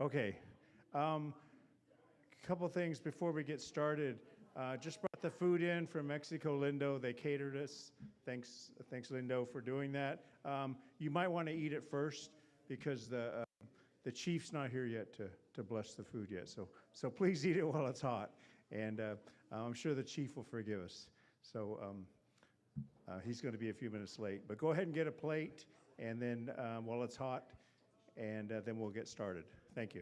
Okay. Couple things before we get started. Just brought the food in from Mexico Lindo. They catered us. Thanks Lindo for doing that. You might want to eat it first because the chief's not here yet to bless the food yet. So please eat it while it's hot, and I'm sure the chief will forgive us. So he's going to be a few minutes late, but go ahead and get a plate, and then while it's hot, and then we'll get started. Thank you.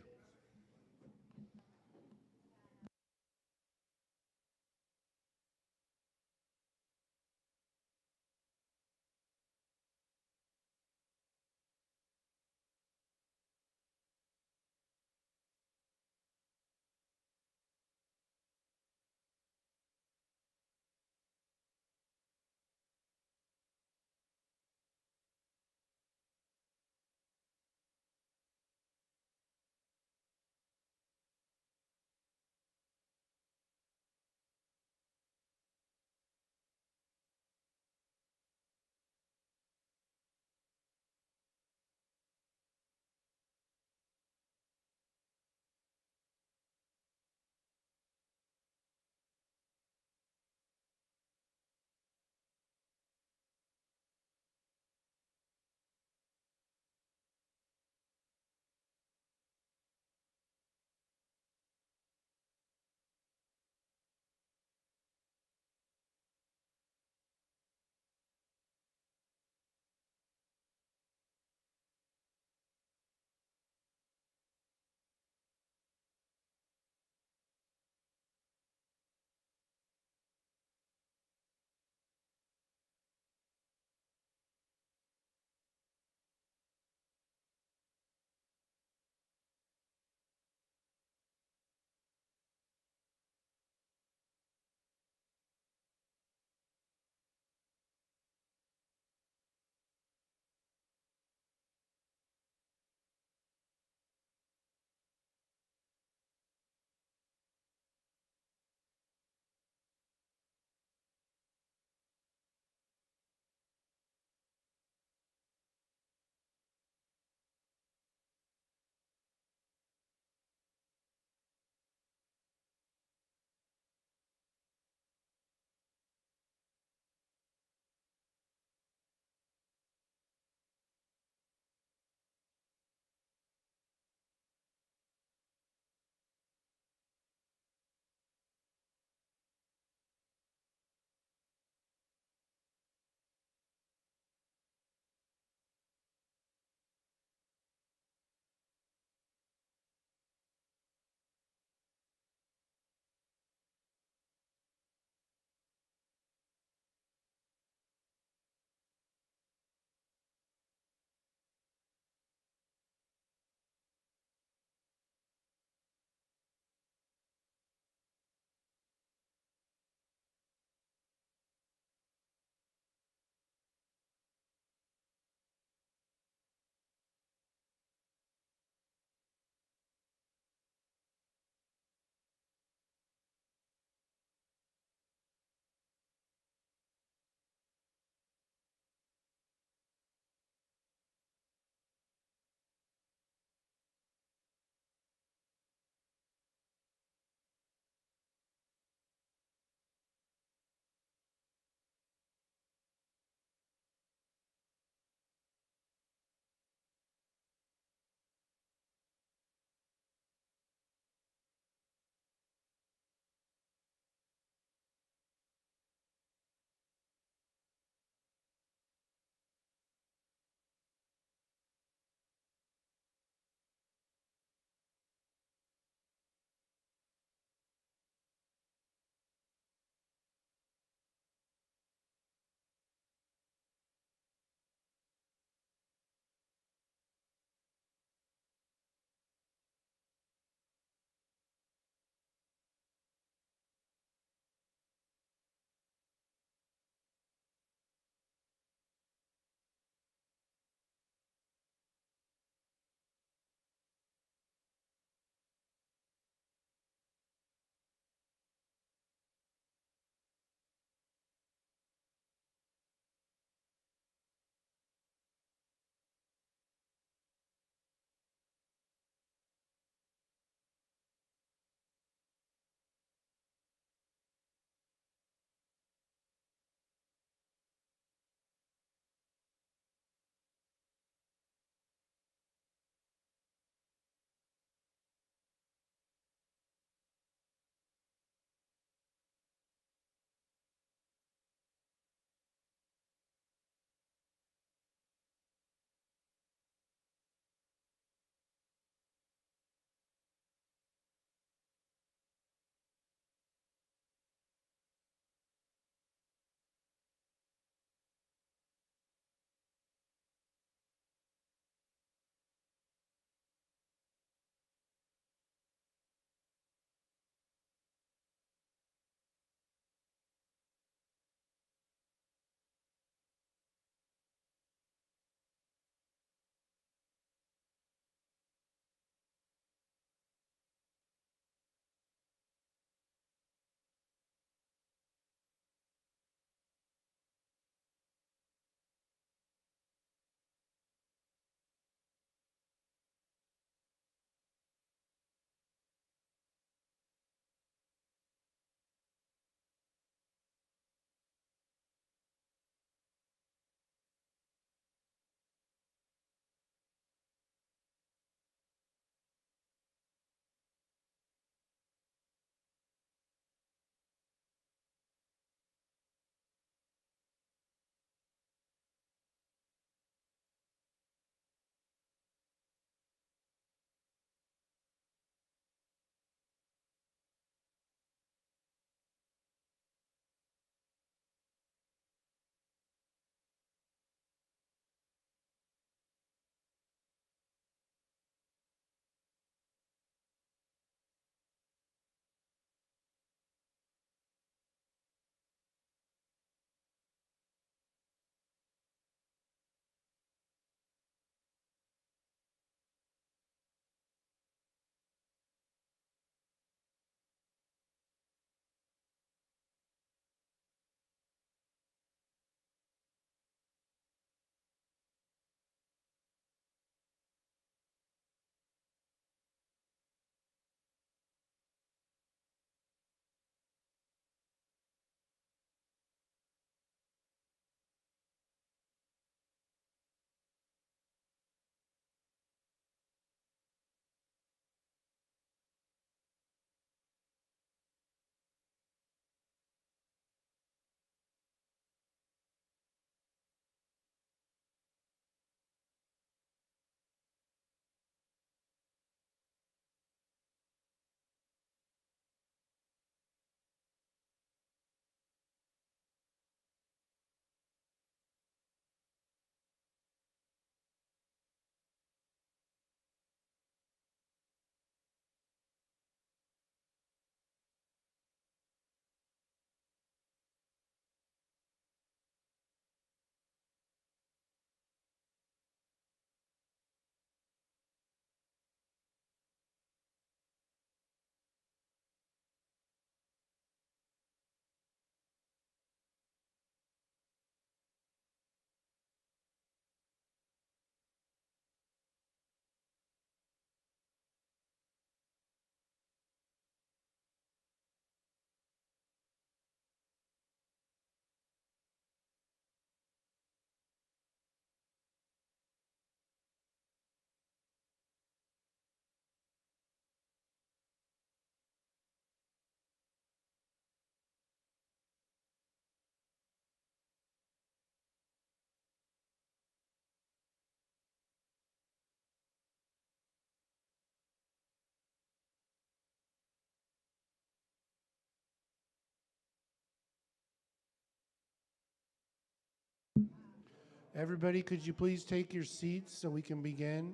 Everybody, could you please take your seats so we can begin?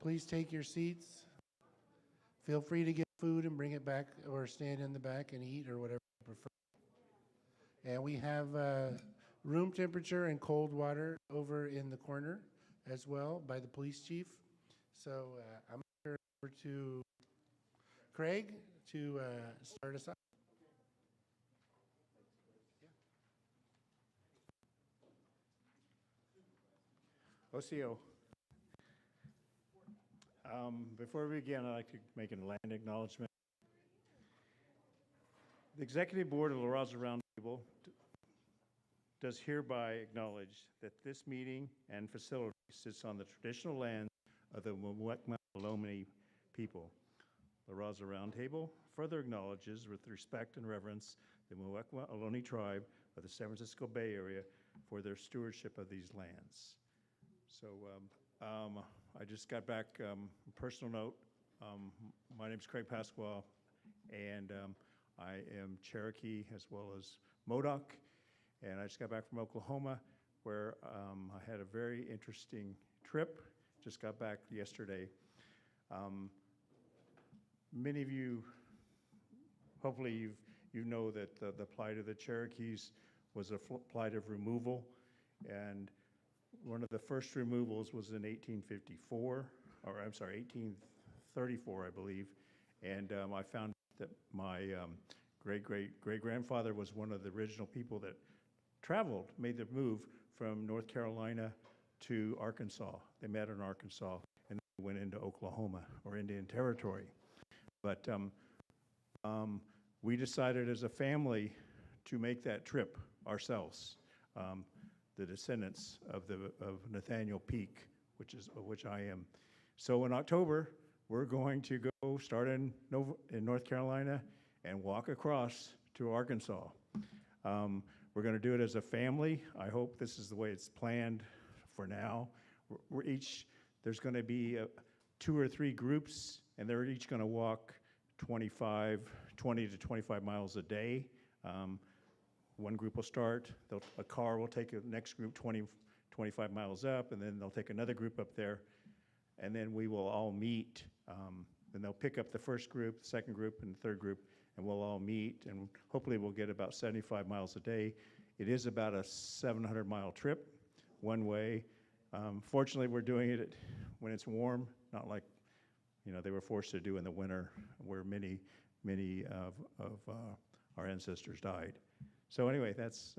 Please take your seats. Feel free to get food and bring it back or stand in the back and eat or whatever you prefer. And we have room temperature and cold water over in the corner as well by the police chief. So I'm going to turn it over to Craig to start us off. OCO. Before we begin, I'd like to make a land acknowledgement. The Executive Board of the Raza Roundtable does hereby acknowledge that this meeting and facility sits on the traditional land of the Muwekma people. The Raza Roundtable further acknowledges with respect and reverence the Muwekma Ohlone tribe of the San Francisco Bay Area for their stewardship of these lands. So I just got back, personal note, my name's Craig Pasquale, and I am Cherokee as well as Modoc, and I just got back from Oklahoma where I had a very interesting trip, just got back yesterday. Many of you, hopefully you know that the plight of the Cherokees was a plight of removal, and one of the first removals was in 1854, or I'm sorry, 1834, I believe, and I found that my great-great-great-grandfather was one of the original people that traveled, made the move from North Carolina to Arkansas. They met in Arkansas and went into Oklahoma or Indian Territory. But we decided as a family to make that trip ourselves, the descendants of Nathaniel Peake, which I am. So in October, we're going to go start in North Carolina and walk across to Arkansas. We're going to do it as a family. I hope this is the way it's planned for now. There's going to be 2 or 3 groups, and they're each going to walk 20 to 25 miles a day. One group will start, a car will take the next group 25 miles up, and then they'll take another group up there, and then we will all meet. And they'll pick up the first group, the second group, and the third group, and we'll all meet, and hopefully we'll get about 75 miles a day. It is about a 700-mile trip one way. Fortunately, we're doing it when it's warm, not like they were forced to do in the winter, where many of our ancestors died. So anyway, that's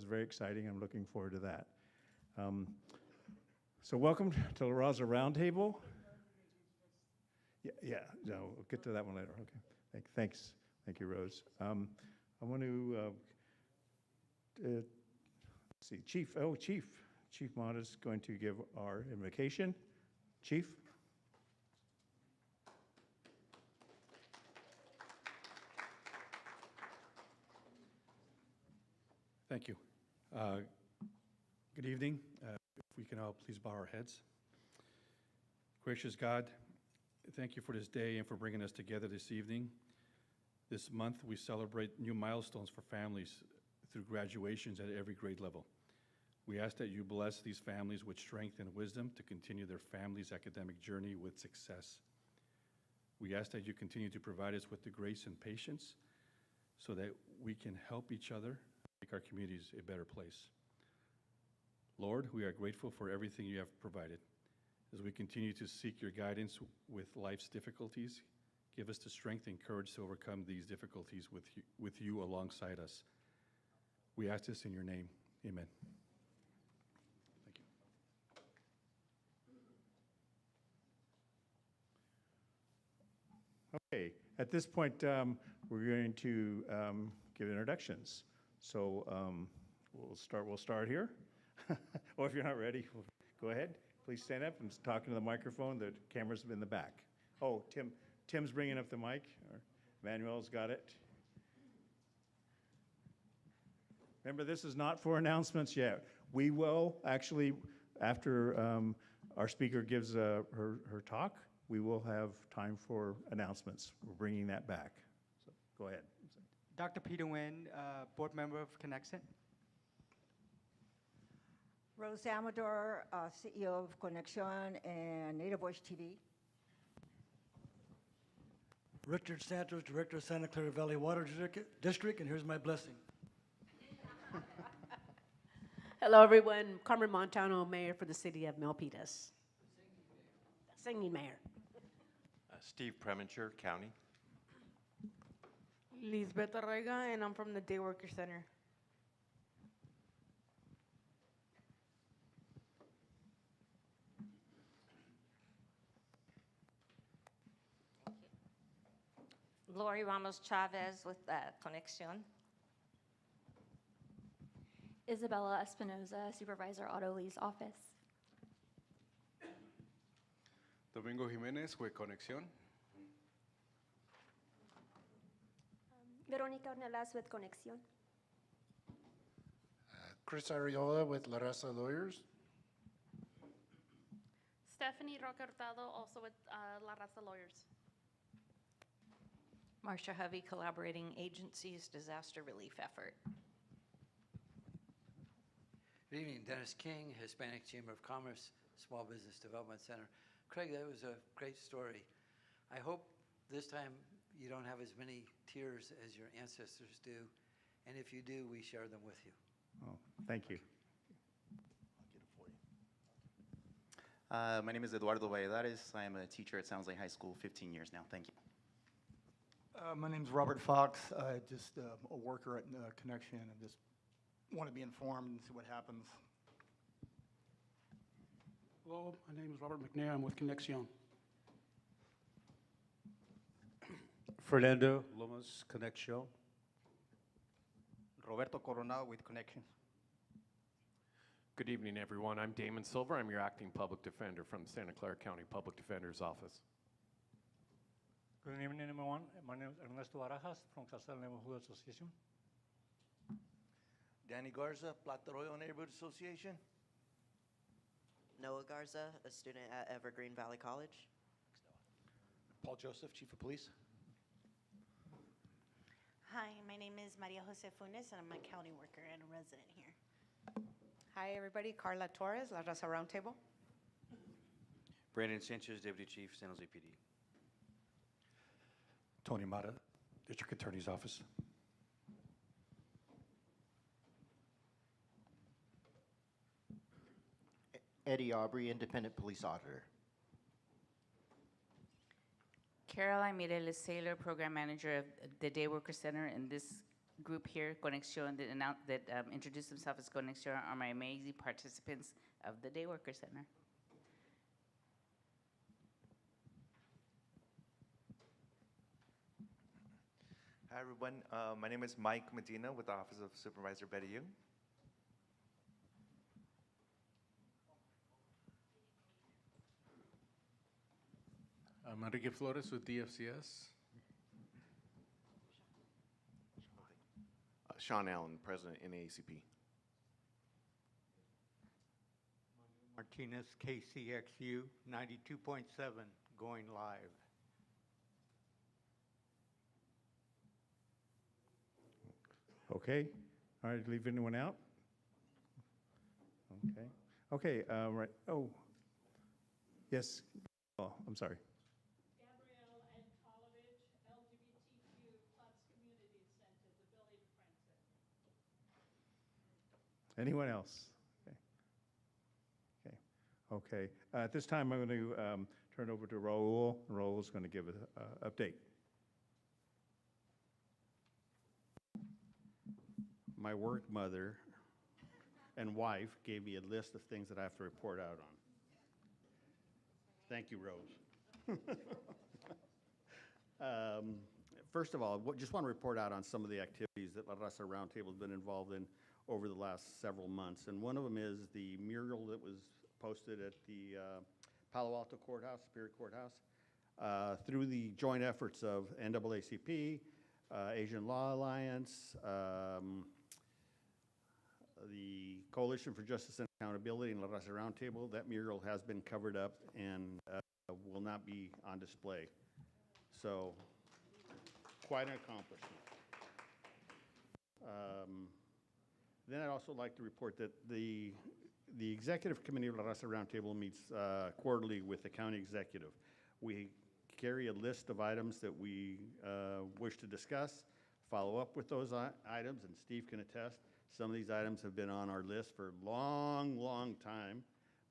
very exciting. I'm looking forward to that. So welcome to the Raza Roundtable. Yeah, no, we'll get to that one later. Okay, thanks. Thank you, Rose. I want to see, Chief Mott is going to give our invocation. Chief. Thank you. Good evening. If we can all please bow our heads. Gracious God, thank you for this day and for bringing us together this evening. This month, we celebrate new milestones for families through graduations at every grade level. We ask that you bless these families with strength and wisdom to continue their family's academic journey with success. We ask that you continue to provide us with the grace and patience so that we can help each other make our communities a better place. Lord, we are grateful for everything you have provided. As we continue to seek your guidance with life's difficulties, give us the strength and courage to overcome these difficulties with you alongside us. We ask this in your name. Amen. Thank you. Okay, at this point, we're going to give introductions. So we'll start here. Or if you're not ready, go ahead. Please stand up and talk into the microphone. The camera's in the back. Oh, Tim's bringing up the mic. Or Manuel's got it. Remember, this is not for announcements yet. We will actually, after our speaker gives her talk, we will have time for announcements. We're bringing that back. So go ahead. Dr. Peter Nguyen, board member of Connexent. Rose Amador, CEO of Conexion and Native Voice TV. Richard Santos, Director of Santa Clara Valley Water District, and here's my blessing. Hello, everyone. Carmen Montano, Mayor for the City of Milpitas. Singing Mayor. Steve Preminger, County. Lisbeth Arrega, and I'm from the Day Worker Center. Lori Ramos Chavez with Conexion. Isabella Espinoza, Supervisor Auto Lease Office. Domingo Jimenez with Conexión. Veronica Ornelas with Conexión. Chris Ariola with La Raza Lawyers. Stephanie Roca Hurtado, also with La Raza Lawyers. Marcia Hovey, Collaborating Agencies, Disaster Relief Effort. Good evening, Dennis King, Hispanic Chamber of Commerce, Small Business Development Center. Craig, that was a great story. I hope this time you don't have as many tears as your ancestors do, and if you do, we share them with you. Oh, thank you. My name is Eduardo Valladares. I am a teacher at Sounds Like High School, 15 years now. Thank you. My name's Robert Fox. Just a worker at Connection, and just want to be informed and see what happens. Hello, my name is Robert McNair. I'm with Conexión. Fernando Lomas, Conexión. Roberto Coronado with Connection. Good evening, everyone. I'm Damon Silver. I'm your acting public defender from Santa Clara County Public Defender's Office. Good evening, everyone. My name is Ernesto Barajas from Casal Neighborhood Association. Danny Garza, Plata Arroyo Neighborhood Association. Noah Garza, a student at Evergreen Valley College. Paul Joseph, Chief of Police. Hi, my name is Maria Jose Funes, and I'm a county worker and a resident here. Hi, everybody. Carla Torres, La Raza Roundtable. Brandon Sanchez, Deputy Chief, San Jose PD. Tony Mata, District Attorney's Office. Eddie Aubrey, Independent Police Auditor. Caroline Mireles Saylor, Program Manager of the Day Worker Center, and this group here, Conexión, that introduced themselves as Conexión, are my amazing participants of the Day Worker Center. Hi, everyone. My name is Mike Medina with the Office of Supervisor Betty Yu. I'm Enrique Flores with DFCS. Sean Allen, President, NAACP. Martinez, KCXU 92.7, going live. Okay. All right, leave anyone out? Okay. Okay, right. Oh, yes. Oh, I'm sorry. Anyone else? Okay. Okay. Okay. At this time, I'm going to turn over to Raul. Raul's going to give an update. My work mother and wife gave me a list of things that I have to report out on. Thank you, Rose. First of all, just want to report out on some of the activities that La Raza Roundtable has been involved in over the last several months. And one of them is the mural that was posted at the Palo Alto Courthouse, Superior Courthouse, through the joint efforts of NAACP, Asian Law Alliance, the Coalition for Justice and Accountability, and La Raza Roundtable. That mural has been covered up and will not be on display. So, quite an accomplishment. Then I'd also like to report that the the executive committee of La Raza Roundtable meets quarterly with the county executive. We carry a list of items that we wish to discuss, follow up with those items, and Steve can attest. Some of these items have been on our list for a long, long time,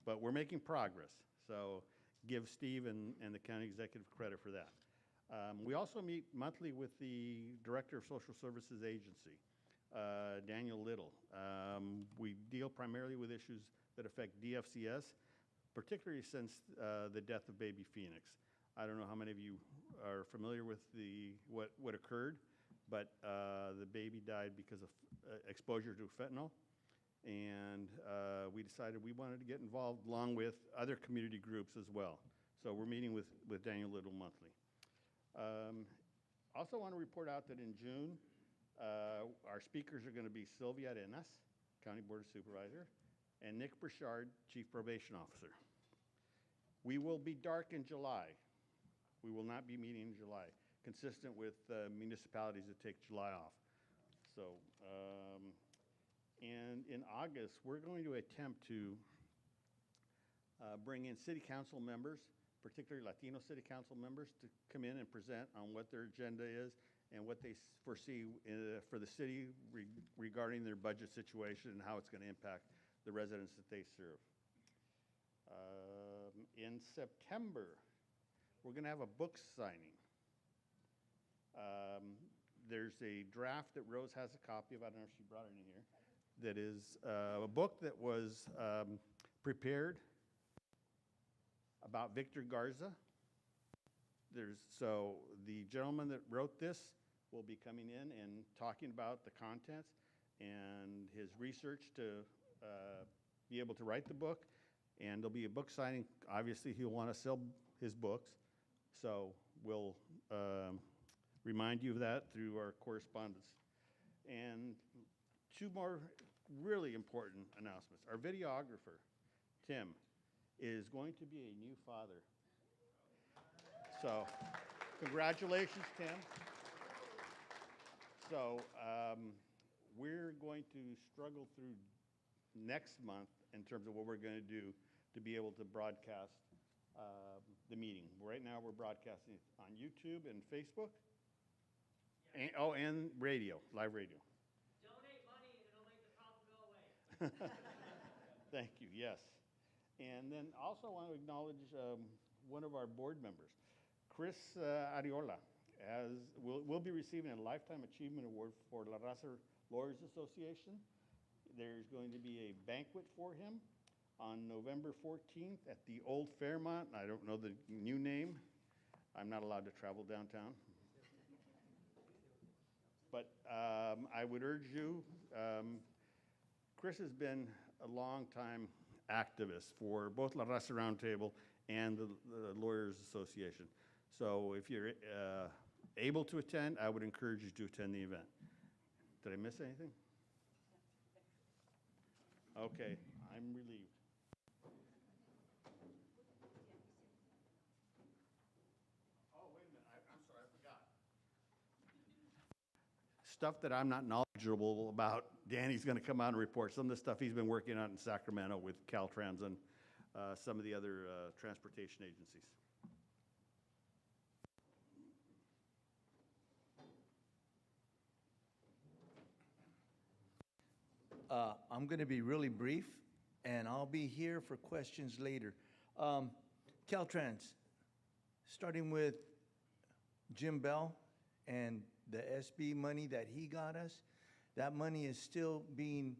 but we're making progress. So give Steve and the county executive credit for that. We also meet monthly with the Director of Social Services Agency, Daniel Little. We deal primarily with issues that affect DFCS, particularly since the death of baby Phoenix. I don't know how many of you are familiar with what occurred, but the baby died because of exposure to fentanyl. And we decided we wanted to get involved along with other community groups as well. So we're meeting with Daniel Little monthly. Also want to report out that in June, our speakers are going to be Sylvia Arenas, County Board of Supervisor, and Nick Burchard, Chief Probation Officer. We will be dark in July. We will not be meeting in July, consistent with municipalities that take July off. So, and in August, we're going to attempt to bring in city council members, particularly Latino city council members, to come in and present on what their agenda is and what they foresee for the city regarding their budget situation and how it's going to impact the residents that they serve. In September, we're going to have a book signing. There's a draft that Rose has a copy of, I don't know if she brought it in here, that is a book that was prepared about Victor Garza. So the gentleman that wrote this will be coming in and talking about the contents and his research to be able to write the book. And there'll be a book signing. Obviously, he'll want to sell his books. So we'll remind you of that through our correspondence. And two more really important announcements. Our videographer, Tim, is going to be a new father. So congratulations, Tim. So we're going to struggle through next month in terms of what we're going to do to be able to broadcast the meeting. Right now we're broadcasting on YouTube and Facebook. And, and radio, live radio. Donate money and it'll make the problem go away. Thank you, yes. And then also I want to acknowledge one of our board members, Chris Ariola, will be receiving a Lifetime Achievement Award for La Raza Lawyers Association. There's going to be a banquet for him on November 14th at the Old Fairmont. I don't know the new name. I'm not allowed to travel downtown. But I would urge you, Chris has been a long-time activist for both La Raza Roundtable and the Lawyers Association. So if you're able to attend, I would encourage you to attend the event. Did I miss anything? Okay, I'm relieved. Oh, wait a minute, I'm sorry, I forgot. Stuff that I'm not knowledgeable about, Danny's going to come out and report some of the stuff he's been working on in Sacramento with Caltrans and some of the other transportation agencies. I'm going to be really brief, and I'll be here for questions later. Caltrans, starting with Jim Bell and the SB money that he got us, that money is still being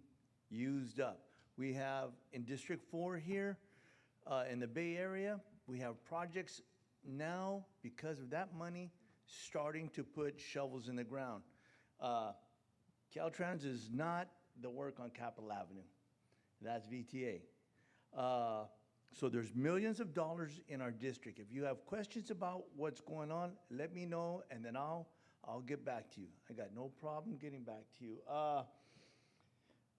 used up. We have in District 4 here, in the Bay Area, we have projects now, because of that money, starting to put shovels in the ground. Caltrans is not the work on Capitol Avenue. That's VTA. So there's millions of dollars in our district. If you have questions about what's going on, let me know, and then I'll get back to you. I got no problem getting back to you.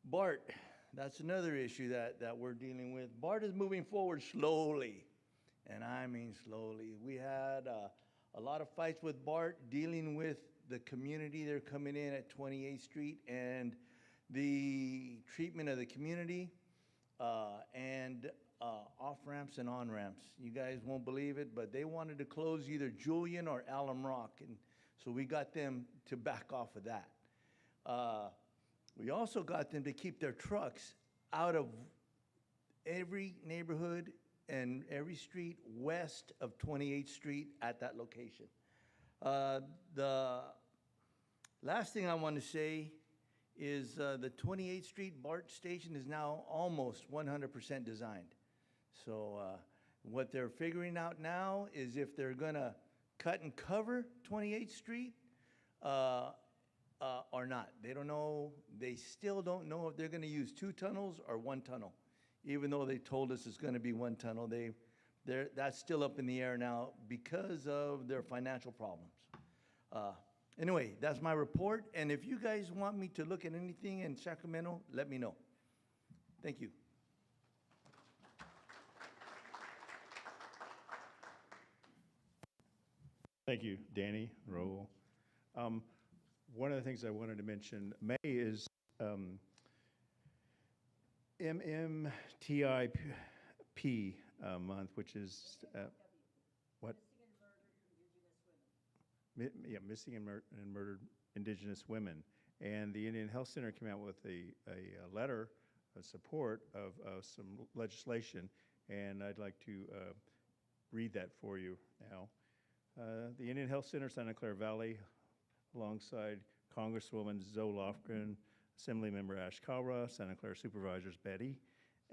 BART, that's another issue that we're dealing with. BART is moving forward slowly, and I mean slowly. We had a lot of fights with BART dealing with the community. They're coming in at 28th Street, and the treatment of the community and off-ramps and on-ramps. You guys won't believe it, but they wanted to close either Julian or Alum Rock, and so we got them to back off of that. We also got them to keep their trucks out of every neighborhood and every street west of 28th Street at that location. The last thing I want to say is the 28th Street BART station is now almost 100% designed. So what they're figuring out now is if they're gonna cut and cover 28th Street or not. They don't know, they still don't know if they're gonna use 2 tunnels or 1 tunnel. Even though they told us it's gonna be 1 tunnel, that's still up in the air now because of their financial problems. Anyway, that's my report, and if you guys want me to look at anything in Sacramento, let me know. Thank you. Thank you, Danny, Raul. One of the things I wanted to mention, May is MMTIP month, which is what? Yeah, missing and murdered Indigenous women. And the Indian Health Center came out with a letter of support of some legislation, and I'd like to read that for you now. The Indian Health Center, Santa Clara Valley, alongside Congresswoman Zoe Lofgren, Assemblymember Ash Kalra, Santa Clara Supervisors Betty,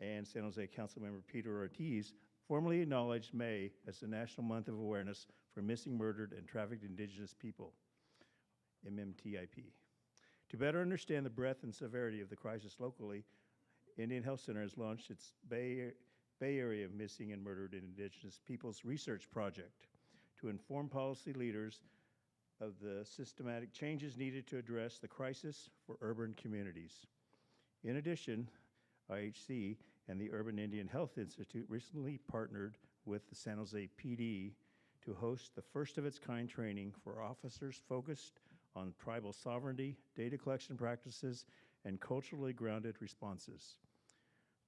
and San Jose Councilmember Peter Ortiz, formally acknowledged May as the National Month of Awareness for Missing, Murdered, and Trafficked Indigenous People, MMTIP. To better understand the breadth and severity of the crisis locally, Indian Health Center has launched its Bay Area Missing and Murdered Indigenous Peoples Research Project to inform policy leaders of the systematic changes needed to address the crisis for urban communities. In addition, IHC and the Urban Indian Health Institute recently partnered with the San Jose PD to host the first of its kind training for officers focused on tribal sovereignty, data collection practices, and culturally grounded responses.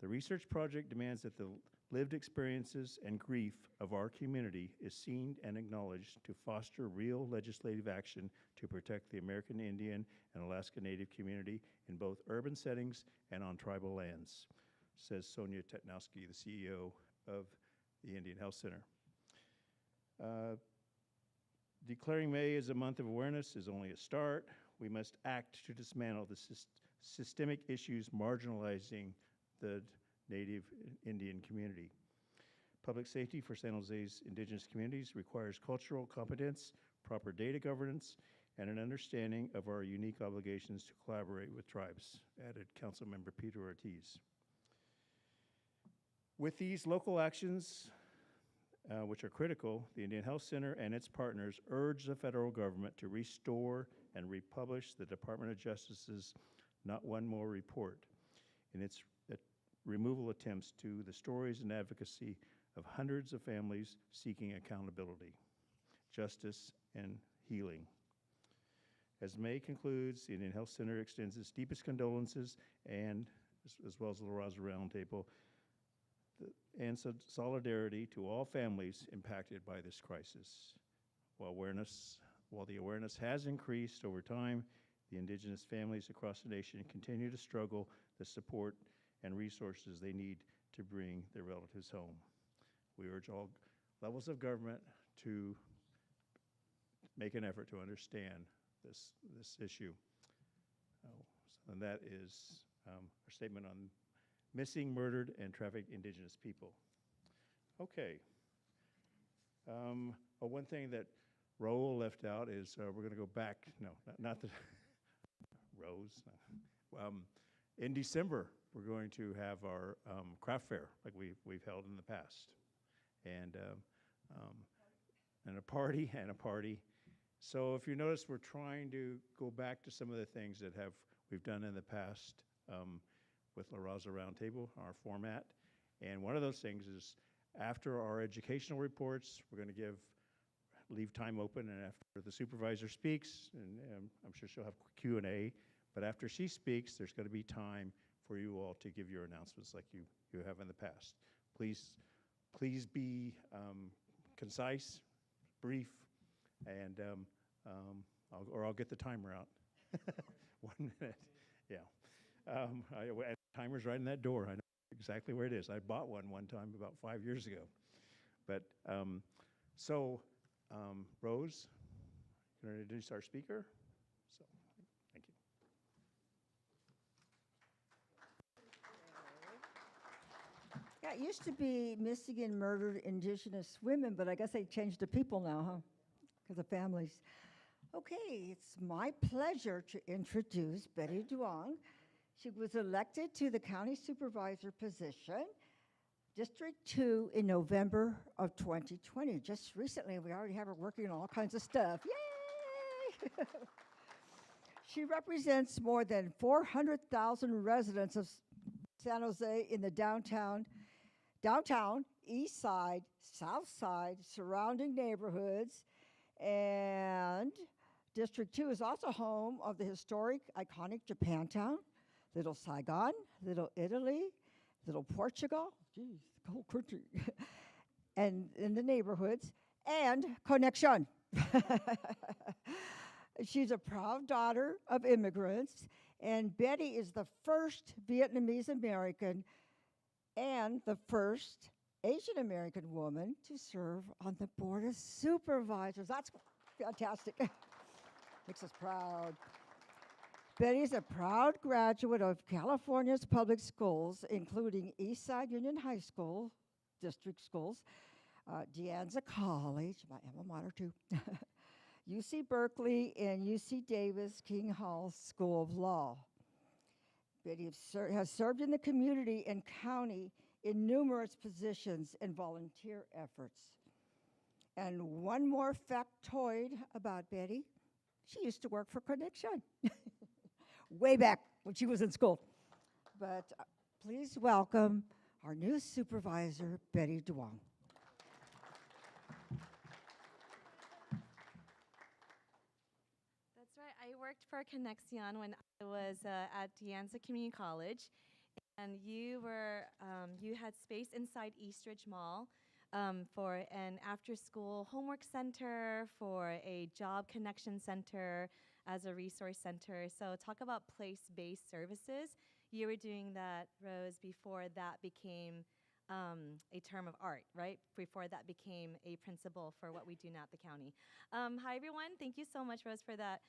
The research project demands that the lived experiences and grief of our community is seen and acknowledged to foster real legislative action to protect the American Indian and Alaska Native community in both urban settings and on tribal lands, says Sonia Tetnowski, the CEO of the Indian Health Center. Declaring May as a month of awareness is only a start. We must act to dismantle the systemic issues marginalizing the Native Indian community. Public safety for San Jose's Indigenous communities requires cultural competence, proper data governance, and an understanding of our unique obligations to collaborate with tribes, added Councilmember Peter Ortiz. With these local actions, which are critical, the Indian Health Center and its partners urge the federal government to restore and republish the Department of Justice's Not One More report in its removal attempts to the stories and advocacy of hundreds of families seeking accountability, justice, and healing. As May concludes, the Indian Health Center extends its deepest condolences and, as well as the Raza Roundtable, and solidarity to all families impacted by this crisis. While the awareness has increased over time, the Indigenous families across the nation continue to struggle to support and resources they need to bring their relatives home. We urge all levels of government to make an effort to understand this issue. And that is our statement on missing, murdered, and trafficked Indigenous people. Okay. One thing that Raul left out is we're going to go back. No, not the Rose. In December, we're going to have our craft fair like we've held in the past, and a party. So if you notice, we're trying to go back to some of the things that we've done in the past with La Raza Roundtable, our format. And one of those things is after our educational reports, we're going to leave time open, and after the supervisor speaks, and I'm sure she'll have Q&A, but after she speaks, there's going to be time for you all to give your announcements like you you have in the past. Please be concise, brief, and I'll get the timer out. 1 minute, yeah. And timer's right in that door. I know exactly where it is. I bought one time about 5 years ago. But Rose, you want to introduce our speaker? So, thank you. Yeah, it used to be Michigan murdered Indigenous women, but I guess they changed to people now, huh? Because of families. Okay, it's my pleasure to introduce Betty Duong. She was elected to the county supervisor position, District 2, in November of 2020. Just recently, we already have her working on all kinds of stuff. Yay! She represents more than 400,000 residents of San Jose in the downtown, east side, south side, surrounding neighborhoods, and District 2 is also home of the historic, iconic Japantown, Little Saigon, Little Italy, Little Portugal, geez, the whole country, and in the neighborhoods, and Connection. She's a proud daughter of immigrants, and Betty is the first Vietnamese American and the first Asian American woman to serve on the Board of Supervisors. That's fantastic. Makes us proud. Betty is a proud graduate of California's public schools, including Eastside Union High School, district schools, De Anza College, my alma mater too, UC Berkeley, and UC Davis King Hall School of Law. Betty has served in the community and county in numerous positions and volunteer efforts. And one more factoid about Betty, she used to work for Connection way back when she was in school. But please welcome our new supervisor, Betty Duong. That's right. I worked for Connection when I was at De Anza Community College, and you had space inside Eastridge Mall for an after-school homework center, for a job connection center, as a resource center. So talk about place-based services. You were doing that, Rose, before that became a term of art, right? Before that became a principle for what we do now at the county. Hi, everyone. Thank you so much, Rose, for that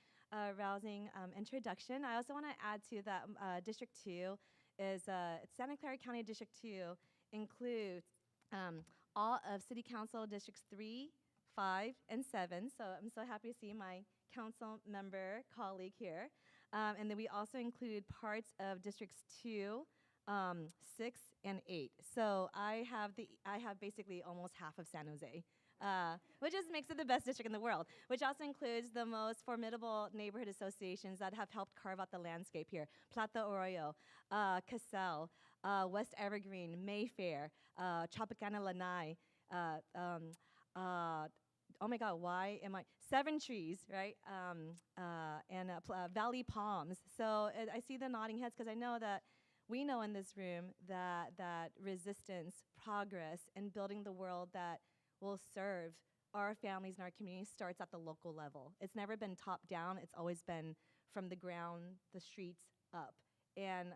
rousing introduction. I also want to add to that District 2 is Santa Clara County District 2 includes all of City Council Districts 3, 5, and 7. So I'm so happy to see my council member colleague here. And then we also include parts of Districts 2, 6, and 8. So I have basically almost half of San Jose, which just makes it the best district in the world, which also includes the most formidable neighborhood associations that have helped carve out the landscape here. Plata Arroyo, Casell, West Evergreen, Mayfair, Tropicana Lanai, oh my God, why am I? Seven Trees, right? And Valley Palms. So I see the nodding heads because I know that we know in this room that resistance, progress, and building the world that will serve our families and our communities starts at the local level. It's never been top down. It's always been from the ground, the streets up. And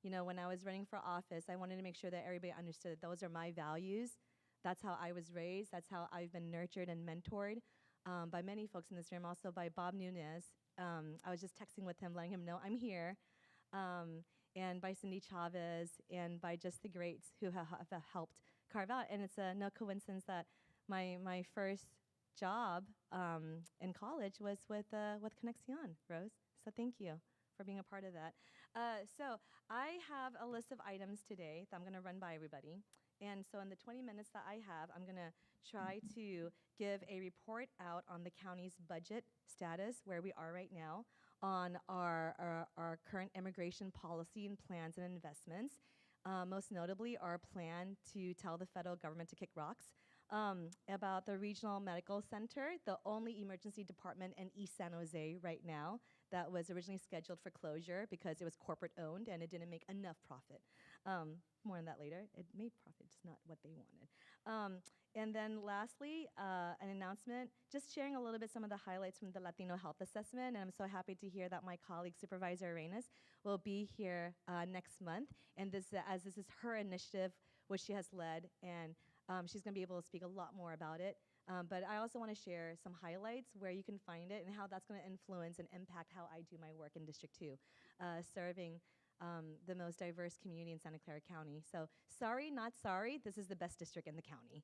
when I was running for office, I wanted to make sure that everybody understood that those are my values. That's how I was raised. That's how I've been nurtured and mentored by many folks in this room, also by Bob Nunez. I was just texting with him, letting him know I'm here, and by Cindy Chavez, and by just the greats who have helped carve out. And it's no coincidence that my first job in college was with Conexión, Rose. So thank you for being a part of that. So I have a list of items today that I'm going to run by everybody. And so in the 20 minutes that I have, I'm going to try to give a report out on the county's budget status, where we are right now, on our current immigration policy and plans and investments. Most notably, our plan to tell the federal government to kick rocks, about the Regional Medical Center, the only emergency department in East San Jose right now that was originally scheduled for closure because it was corporate owned and it didn't make enough profit. More on that later. It made profit, just not what they wanted. And then lastly, an announcement, just sharing a little bit some of the highlights from the Latino Health Assessment. And I'm so happy to hear that my colleague, Supervisor Arenas, will be here next month. And this is her initiative, which she has led, and she's going to be able to speak a lot more about it. But I also want to share some highlights where you can find it and how that's going to influence and impact how I do my work in District 2, serving the most diverse community in Santa Clara County. So sorry, not sorry, this is the best district in the county.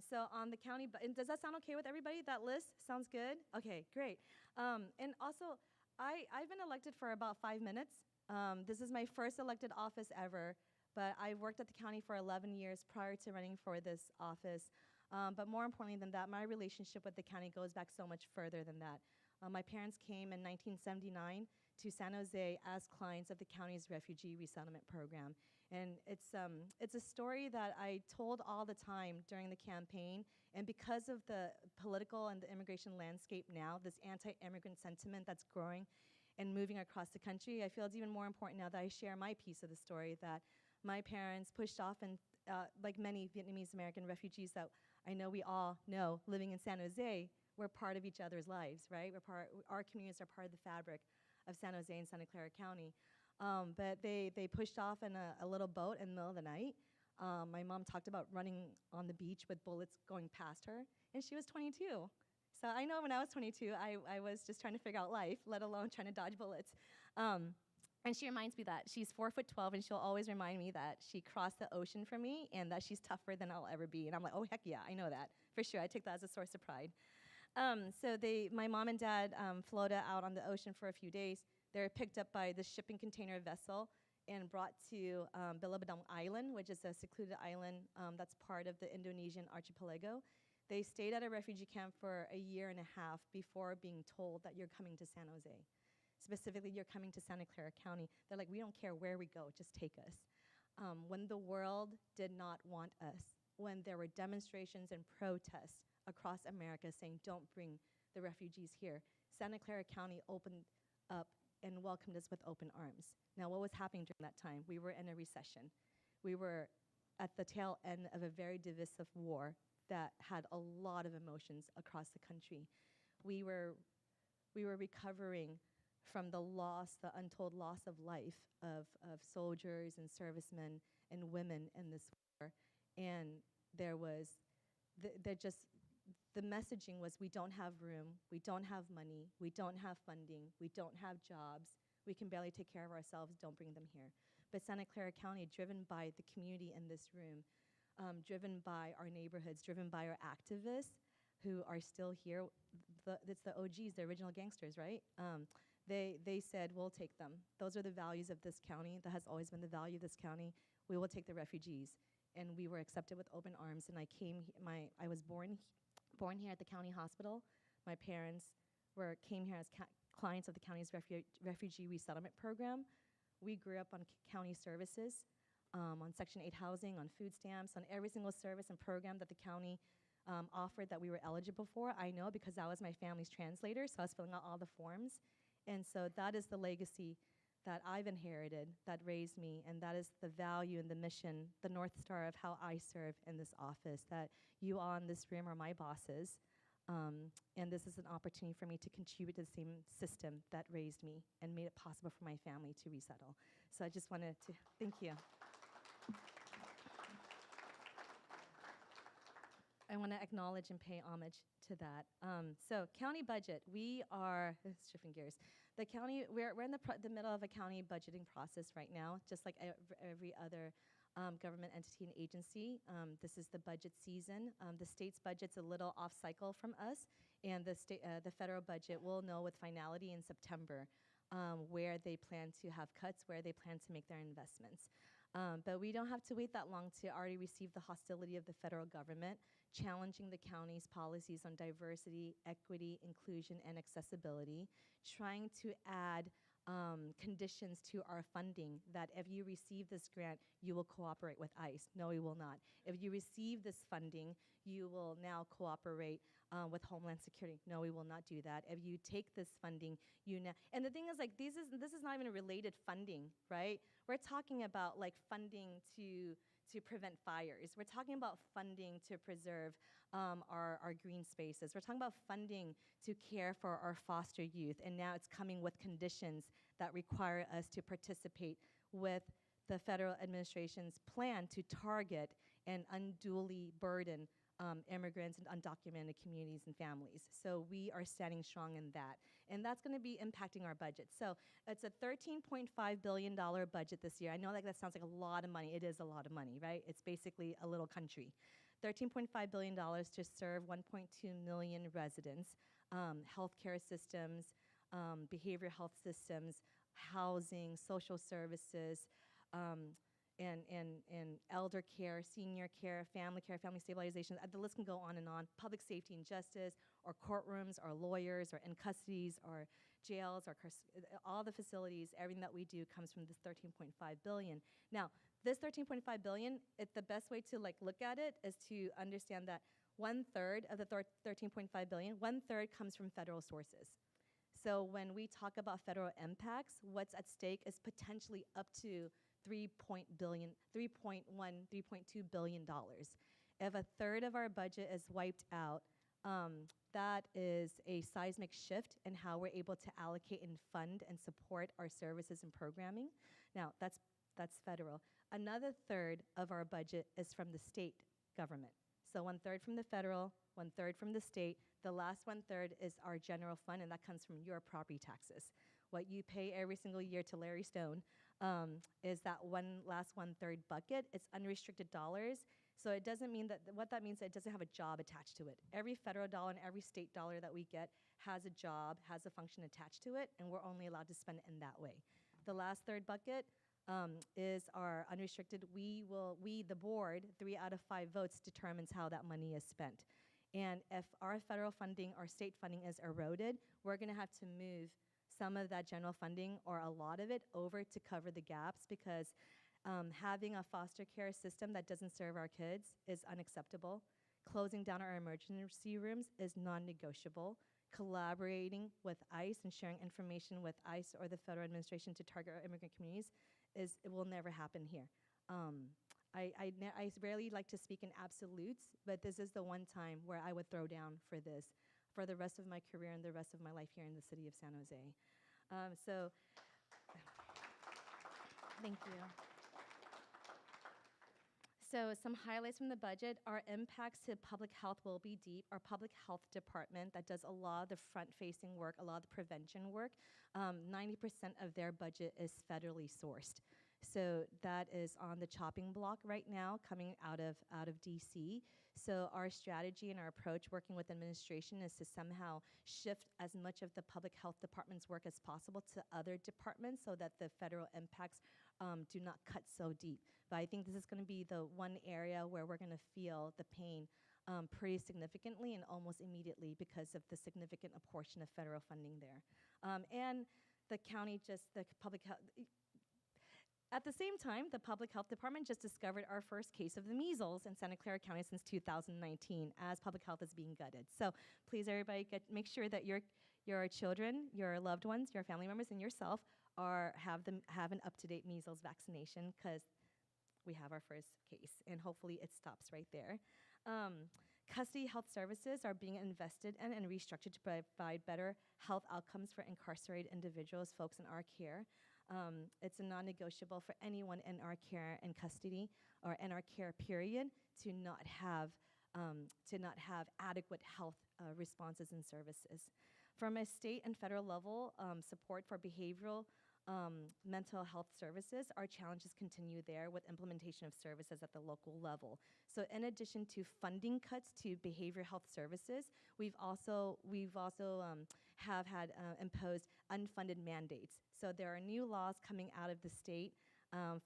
So on the county, and does that sound okay with everybody, that list? Sounds good? Okay, great. And also, I've been elected for about 5 minutes. This is my first elected office ever, but I worked at the county for 11 years prior to running for this office. But more importantly than that, my relationship with the county goes back so much further than that. My parents came in 1979 to San Jose as clients of the county's refugee resettlement program. And it's a story that I told all the time during the campaign. And because of the political and the immigration landscape now, this anti-immigrant sentiment that's growing and moving across the country, I feel it's even more important now that I share my piece of the story, that my parents pushed off, and like many Vietnamese American refugees that I know we all know living in San Jose, we're part of each other's lives, right? Our communities are part of the fabric of San Jose and Santa Clara County. But they pushed off in a little boat in the middle of the night. My mom talked about running on the beach with bullets going past her, and she was 22. So I know when I was 22, I was just trying to figure out life, let alone trying to dodge bullets. And she reminds me that she's 4'12", and she'll always remind me that she crossed the ocean for me and that she's tougher than I'll ever be. And I'm like, oh, heck yeah, I know that, for sure. I take that as a source of pride. So my mom and dad floated out on the ocean for a few days. They were picked up by the shipping container vessel and brought to Bilabidong Island, which is a secluded island that's part of the Indonesian archipelago. They stayed at a refugee camp for a year and a half before being told that you're coming to San Jose. Specifically, you're coming to Santa Clara County. They're like, we don't care where we go, just take us. When the world did not want us, when there were demonstrations and protests across America saying, don't bring the refugees here, Santa Clara County opened up and welcomed us with open arms. Now, what was happening during that time? We were in a recession. We were at the tail end of a very divisive war that had a lot of emotions across the country. We were recovering from the loss, the untold loss of life of soldiers and servicemen and women in this war. And there was, the messaging was, we don't have room, we don't have money, we don't have funding, we don't have jobs, we can barely take care of ourselves, don't bring them here. But Santa Clara County, driven by the community in this room, driven by our neighborhoods, driven by our activists who are still here, it's the OGs, the original gangsters, right? They said, we'll take them. Those are the values of this county. That has always been the value of this county. We will take the refugees. And we were accepted with open arms. And I was born here at the county hospital. My parents came here as clients of the county's refugee resettlement program. We grew up on county services, on Section 8 housing, on food stamps, on every single service and program that the county offered that we were eligible for. I know because I was my family's translator, so I was filling out all the forms. And so that is the legacy that I've inherited, that raised me, and that is the value and the mission, the North Star of how I serve in this office, that you all in this room are my bosses, and this is an opportunity for me to contribute to the same system that raised me and made it possible for my family to resettle. So I just wanted to thank you. I want to acknowledge and pay homage to that. So county budget, we are, shifting gears. The county, we're in the middle of a county budgeting process right now, just like every other government entity and agency. This is the budget season. The state's budget's a little off cycle from us, and the federal budget will know with finality in September where they plan to have cuts, where they plan to make their investments. But we don't have to wait that long to already receive the hostility of the federal government, challenging the county's policies on diversity, equity, inclusion, and accessibility, trying to add conditions to our funding that if you receive this grant, you will cooperate with ICE. No, we will not. If you receive this funding, you will now cooperate with Homeland Security. No, we will not do that. If you take this funding, and the thing is, like, this is not even a related funding, right? We're talking about like funding to prevent fires. We're talking about funding to preserve our green spaces. We're talking about funding to care for our foster youth, and now it's coming with conditions that require us to participate with the federal administration's plan to target and unduly burden immigrants and undocumented communities and families. So we are standing strong in that. And that's going to be impacting our budget. So it's a $13.5 billion budget this year. I know that sounds like a lot of money. It is a lot of money, right? It's basically a little country. $13.5 billion to serve 1.2 million residents, healthcare systems, behavioral health systems, housing, social services, and elder care, senior care, family stabilization. The list can go on and on. Public safety and justice, or courtrooms, or lawyers, or in custodies, or jails, or all the facilities. Everything that we do comes from this $13.5 billion. Now, this $13.5 billion, the best way to look at it is to understand that 1/3 of the $13.5 billion, 1/3 comes from federal sources. So when we talk about federal impacts, what's at stake is potentially up to $3.2 billion. If 1/3 of our budget is wiped out, that is a seismic shift in how we're able to allocate and fund and support our services and programming. Now, that's federal. Another 1/3 of our budget is from the state government. So 1/3 from the federal, 1/3 from the state. The last 1/3 is our general fund, and that comes from your property taxes. What you pay every single year to Larry Stone is that last 1/3 bucket. It's unrestricted dollars. So it doesn't mean that, what that means is it doesn't have a job attached to it. Every federal dollar and every state dollar that we get has a job, has a function attached to it, and we're only allowed to spend it in that way. The last 1/3 bucket is our unrestricted. The board, 3 out of 5 votes determines how that money is spent. And if our federal funding or state funding is eroded, we're going to have to move some of that general funding or a lot of it over to cover the gaps, because having a foster care system that doesn't serve our kids is unacceptable. Closing down our emergency rooms is non-negotiable. Collaborating with ICE and sharing information with ICE or the federal administration to target our immigrant communities it will never happen here. I rarely like to speak in absolutes, but this is the one time where I would throw down for this for the rest of my career and the rest of my life here in the city of San Jose. Thank you. So some highlights from the budget. Our impacts to public health will be deep. Our public health department that does a lot of the front-facing work, a lot of the prevention work, 90% of their budget is federally sourced. So that is on the chopping block right now, coming out of DC. So our strategy and our approach working with administration is to somehow shift as much of the public health department's work as possible to other departments so that the federal impacts do not cut so deep. But I think this is going to be the one area where we're going to feel the pain pretty significantly and almost immediately because of the significant portion of federal funding there. And the county the public health. At the same time, the Public Health Department just discovered our first case of the measles in Santa Clara County since 2019 as public health is being gutted. So please, everybody, make sure that your children, your loved ones, your family members, and yourself have an up-to-date measles vaccination, because we have our first case, and hopefully it stops right there. Custody health services are being invested in and restructured to provide better health outcomes for incarcerated individuals, folks in our care. It's a non-negotiable for anyone in our care and custody or in our care period to not have adequate health responses and services. From a state and federal level, support for behavioral mental health services, our challenges continue there with implementation of services at the local level. So in addition to funding cuts to behavioral health services, we've also have had imposed unfunded mandates. So there are new laws coming out of the state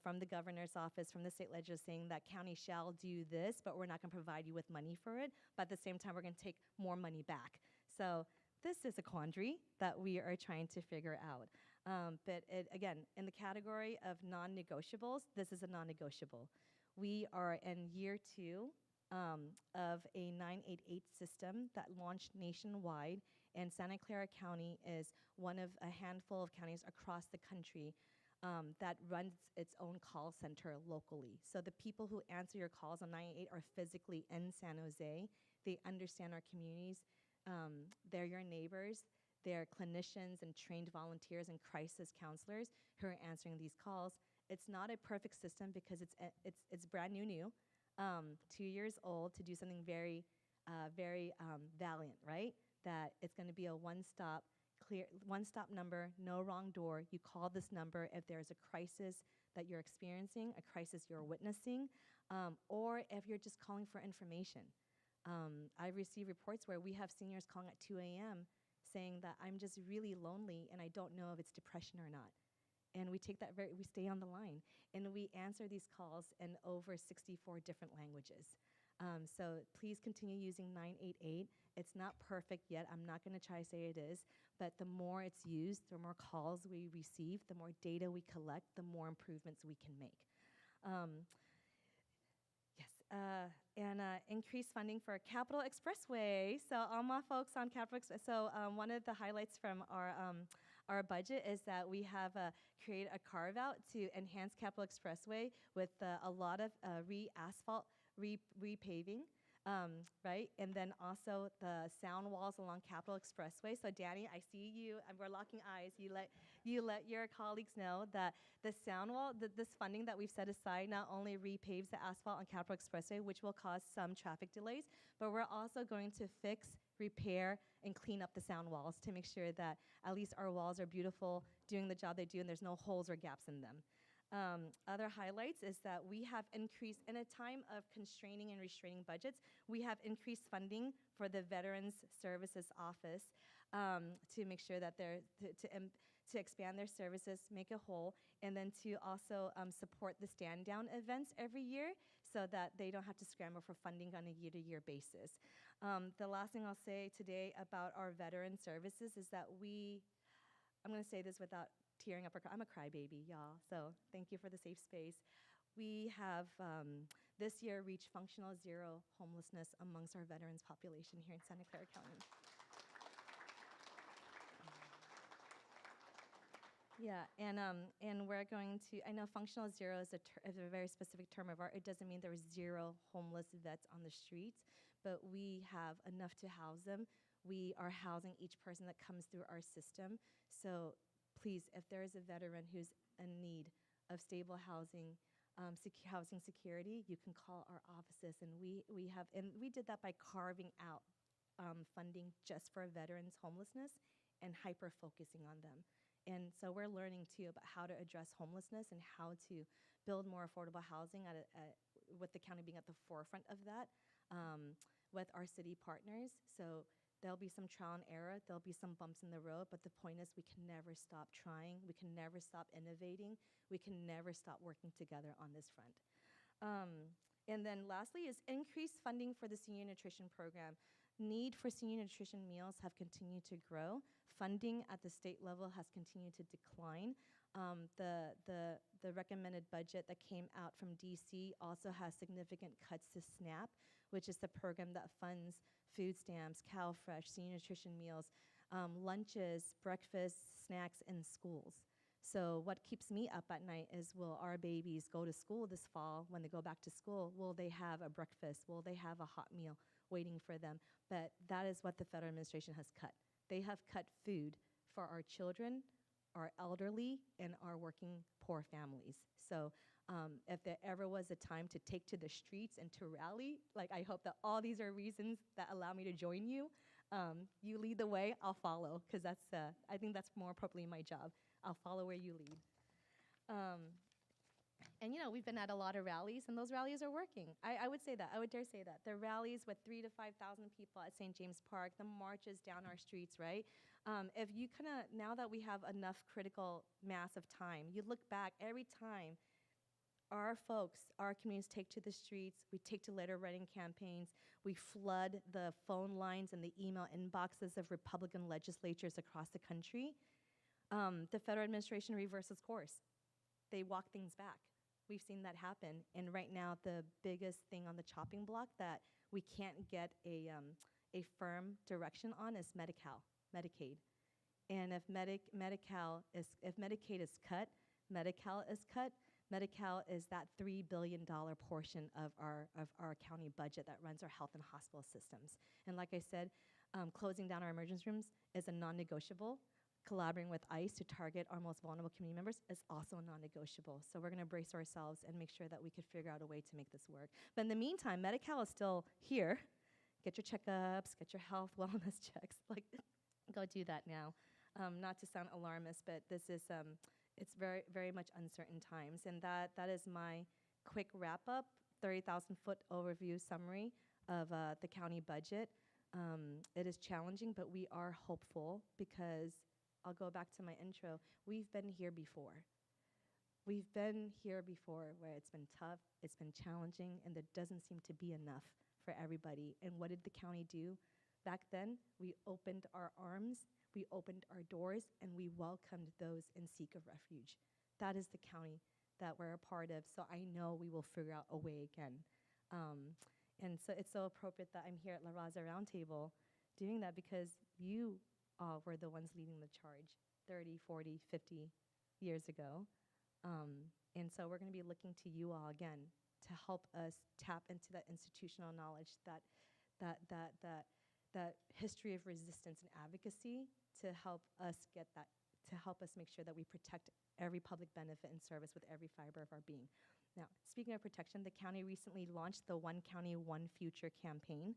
from the governor's office, from the state legislature, saying that county shall do this, but we're not going to provide you with money for it. But at the same time, we're going to take more money back. So this is a quandary that we are trying to figure out. But again, in the category of non-negotiables, this is a non-negotiable. We are in year 2 of a 988 system that launched nationwide, and Santa Clara County is one of a handful of counties across the country that runs its own call center locally. So the people who answer your calls on 988 are physically in San Jose. They understand our communities. They're your neighbors. They're clinicians and trained volunteers and crisis counselors who are answering these calls. It's not a perfect system because it's brand new, 2 years old, to do something very valiant, right? That it's going to be a one-stop number, no wrong door. You call this number if there's a crisis that you're experiencing, a crisis you're witnessing, or if you're just calling for information. I've received reports where we have seniors calling at 2 a.m. saying that I'm just really lonely and I don't know if it's depression or not. And we take that we stay on the line, and we answer these calls in over 64 different languages. So please continue using 988. It's not perfect yet. I'm not going to try to say it is, but the more it's used, the more calls we receive, the more data we collect, the more improvements we can make. And increased funding for Capital Expressway. So all my folks on Capital Expressway. So one of the highlights from our budget is that we have created a carve out to enhance Capital Expressway with a lot of re-asphalt, repaving, right? And then also the sound walls along Capital Expressway. So Danny, I see you, and we're locking eyes. You let your colleagues know that the sound wall, this funding that we've set aside not only repaves the asphalt on Capital Expressway, which will cause some traffic delays, but we're also going to fix, repair, and clean up the sound walls to make sure that at least our walls are beautiful, doing the job they do, and there's no holes or gaps in them. Other highlights is that we have increased, in a time of constraining and restraining budgets, we have increased funding for the Veterans Services Office to make sure that to expand their services, make it whole, and then to also support the stand-down events every year so that they don't have to scramble for funding on a year-to-year basis. The last thing I'll say today about our veteran services is that I'm going to say this without tearing up. I'm a crybaby, y'all, so thank you for the safe space. We have this year reached functional zero homelessness amongst our veterans population here in Santa Clara County. Yeah, and we're going to, I know functional zero is a very specific term of art. It doesn't mean there's zero homeless vets on the streets, but we have enough to house them. We are housing each person that comes through our system. So please, if there is a veteran who's in need of stable housing, housing security, you can call our offices, and we did that by carving out funding just for veterans homelessness and hyper-focusing on them. And so we're learning, too, about how to address homelessness and how to build more affordable housing with the county being at the forefront of that with our city partners. So there'll be some trial and error. There'll be some bumps in the road. But the point is we can never stop trying. We can never stop innovating. We can never stop working together on this front. And then lastly is increased funding for the senior nutrition program. Need for senior nutrition meals have continued to grow. Funding at the state level has continued to decline. The recommended budget that came out from DC also has significant cuts to SNAP, which is the program that funds food stamps, CalFresh, senior nutrition meals, lunches, breakfast, snacks in schools. So what keeps me up at night is, will our babies go to school this fall? When they go back to school, will they have a breakfast? Will they have a hot meal waiting for them? But that is what the federal administration has cut. They have cut food for our children, our elderly, and our working poor families. So if there ever was a time to take to the streets and to rally, like, I hope that all these are reasons that allow me to join you. You lead the way, I'll follow, because I think that's more appropriately my job. I'll follow where you lead. And, we've been at a lot of rallies, and those rallies are working. I would say that. I would dare say that. The rallies with 3,000 to 5,000 people at St. James Park, the marches down our streets, right? If you now that we have enough critical mass of time, you look back every time our folks, our communities take to the streets, we take to letter writing campaigns, we flood the phone lines and the email inboxes of Republican legislatures across the country, the federal administration reverses course. They walk things back, We've seen that happen. And right now, the biggest thing on the chopping block that we can't get a firm direction on is Medi-Cal, Medicaid. And if if Medicaid is cut, Medi-Cal is cut. Medi-Cal is that $3 billion portion of our county budget that runs our health and hospital systems. And like I said, closing down our emergency rooms is a non-negotiable. Collaborating with ICE to target our most vulnerable community members is also non-negotiable. So we're going to brace ourselves and make sure that we could figure out a way to make this work. But in the meantime, Medi-Cal is still here. Get your checkups, get your health wellness checks. Like, go do that now. Not to sound alarmist, but this is it's very, very much uncertain times. And that is my quick wrap-up, 30,000-foot overview summary of the county budget. It is challenging, but we are hopeful because I'll go back to my intro. We've been here before. We've been here before where it's been tough, it's been challenging, and there doesn't seem to be enough for everybody. And what did the county do? Back then, we opened our arms, we opened our doors, and we welcomed those in seek of refuge. That is the county that we're a part of, so I know we will figure out a way again. And so it's so appropriate that I'm here at La Raza Roundtable doing that because you all were the ones leading the charge 30, 40, 50 years ago. And so we're going to be looking to you all again to help us tap into that institutional knowledge, that history of resistance and advocacy to help us get that, to help us make sure that we protect every public benefit and service with every fiber of our being. Now, speaking of protection, the county recently launched the One County, One Future campaign.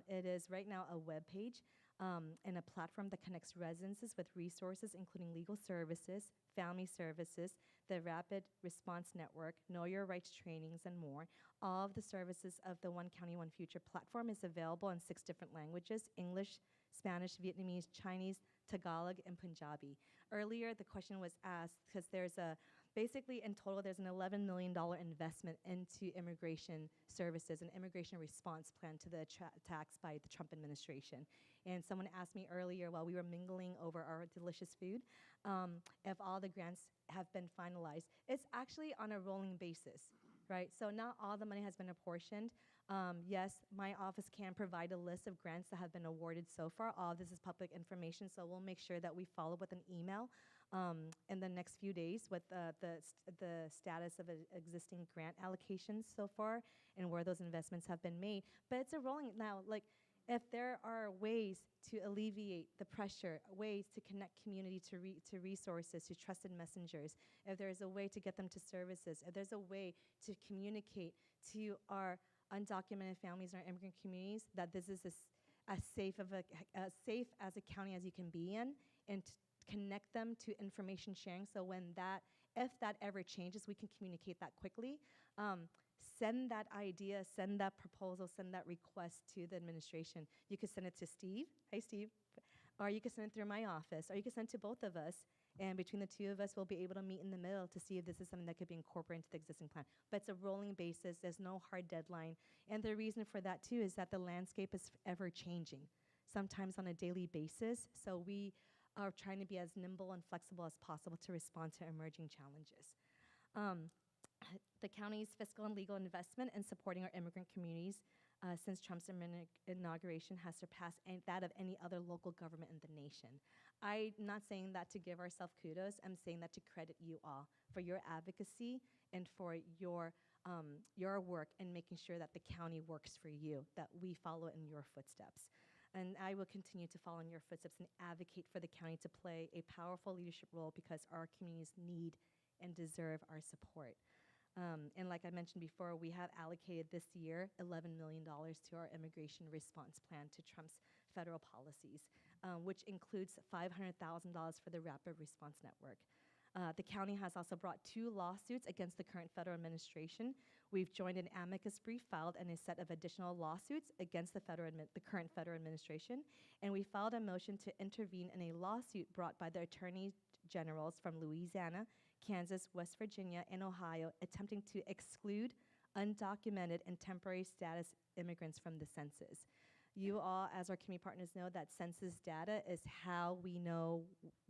It is right now a web page and a platform that connects residents with resources including legal services, family services, the Rapid Response Network, Know Your Rights trainings, and more. All of the services of the One County, One Future platform is available in 6 different languages: English, Spanish, Vietnamese, Chinese, Tagalog, and Punjabi. Earlier, the question was asked because there's basically in total, there's an $11 million investment into immigration services, an immigration response plan to the attacks by the Trump administration. And someone asked me earlier while we were mingling over our delicious food, if all the grants have been finalized. It's actually on a rolling basis, right? So not all the money has been apportioned. Yes, my office can provide a list of grants that have been awarded so far. All of this is public information, so we'll make sure that we follow with an email in the next few days with the status of existing grant allocations so far and where those investments have been made. But it's a rolling now, like, if there are ways to alleviate the pressure, ways to connect community to resources, to trusted messengers, if there's a way to get them to services, if there's a way to communicate to our undocumented families and our immigrant communities that this is as safe as a county as you can be in, and connect them to information sharing, so if that ever changes, we can communicate that quickly. Send that idea, send that proposal, send that request to the administration. You could send it to Steve. Hi, Steve. Or you could send it through my office, or you could send it to both of us. And between the two of us, we'll be able to meet in the middle to see if this is something that could be incorporated into the existing plan. But it's a rolling basis. There's no hard deadline. And the reason for that, too, is that the landscape is ever changing, sometimes on a daily basis. So we are trying to be as nimble and flexible as possible to respond to emerging challenges. The county's fiscal and legal investment in supporting our immigrant communities since Trump's inauguration has surpassed that of any other local government in the nation. I'm not saying that to give ourselves kudos. I'm saying that to credit you all for your advocacy and for your work in making sure that the county works for you, that we follow in your footsteps. And I will continue to follow in your footsteps and advocate for the county to play a powerful leadership role because our communities need and deserve our support. And like I mentioned before, we have allocated this year $11 million to our immigration response plan to Trump's federal policies, which includes $500,000 for the Rapid Response Network. The county has also brought 2 lawsuits against the current federal administration. We've joined an amicus brief filed and a set of additional lawsuits against the current federal administration, and we filed a motion to intervene in a lawsuit brought by the attorney generals from Louisiana, Kansas, West Virginia, and Ohio, attempting to exclude undocumented and temporary status immigrants from the census. You all, as our community partners, know that census data is how we know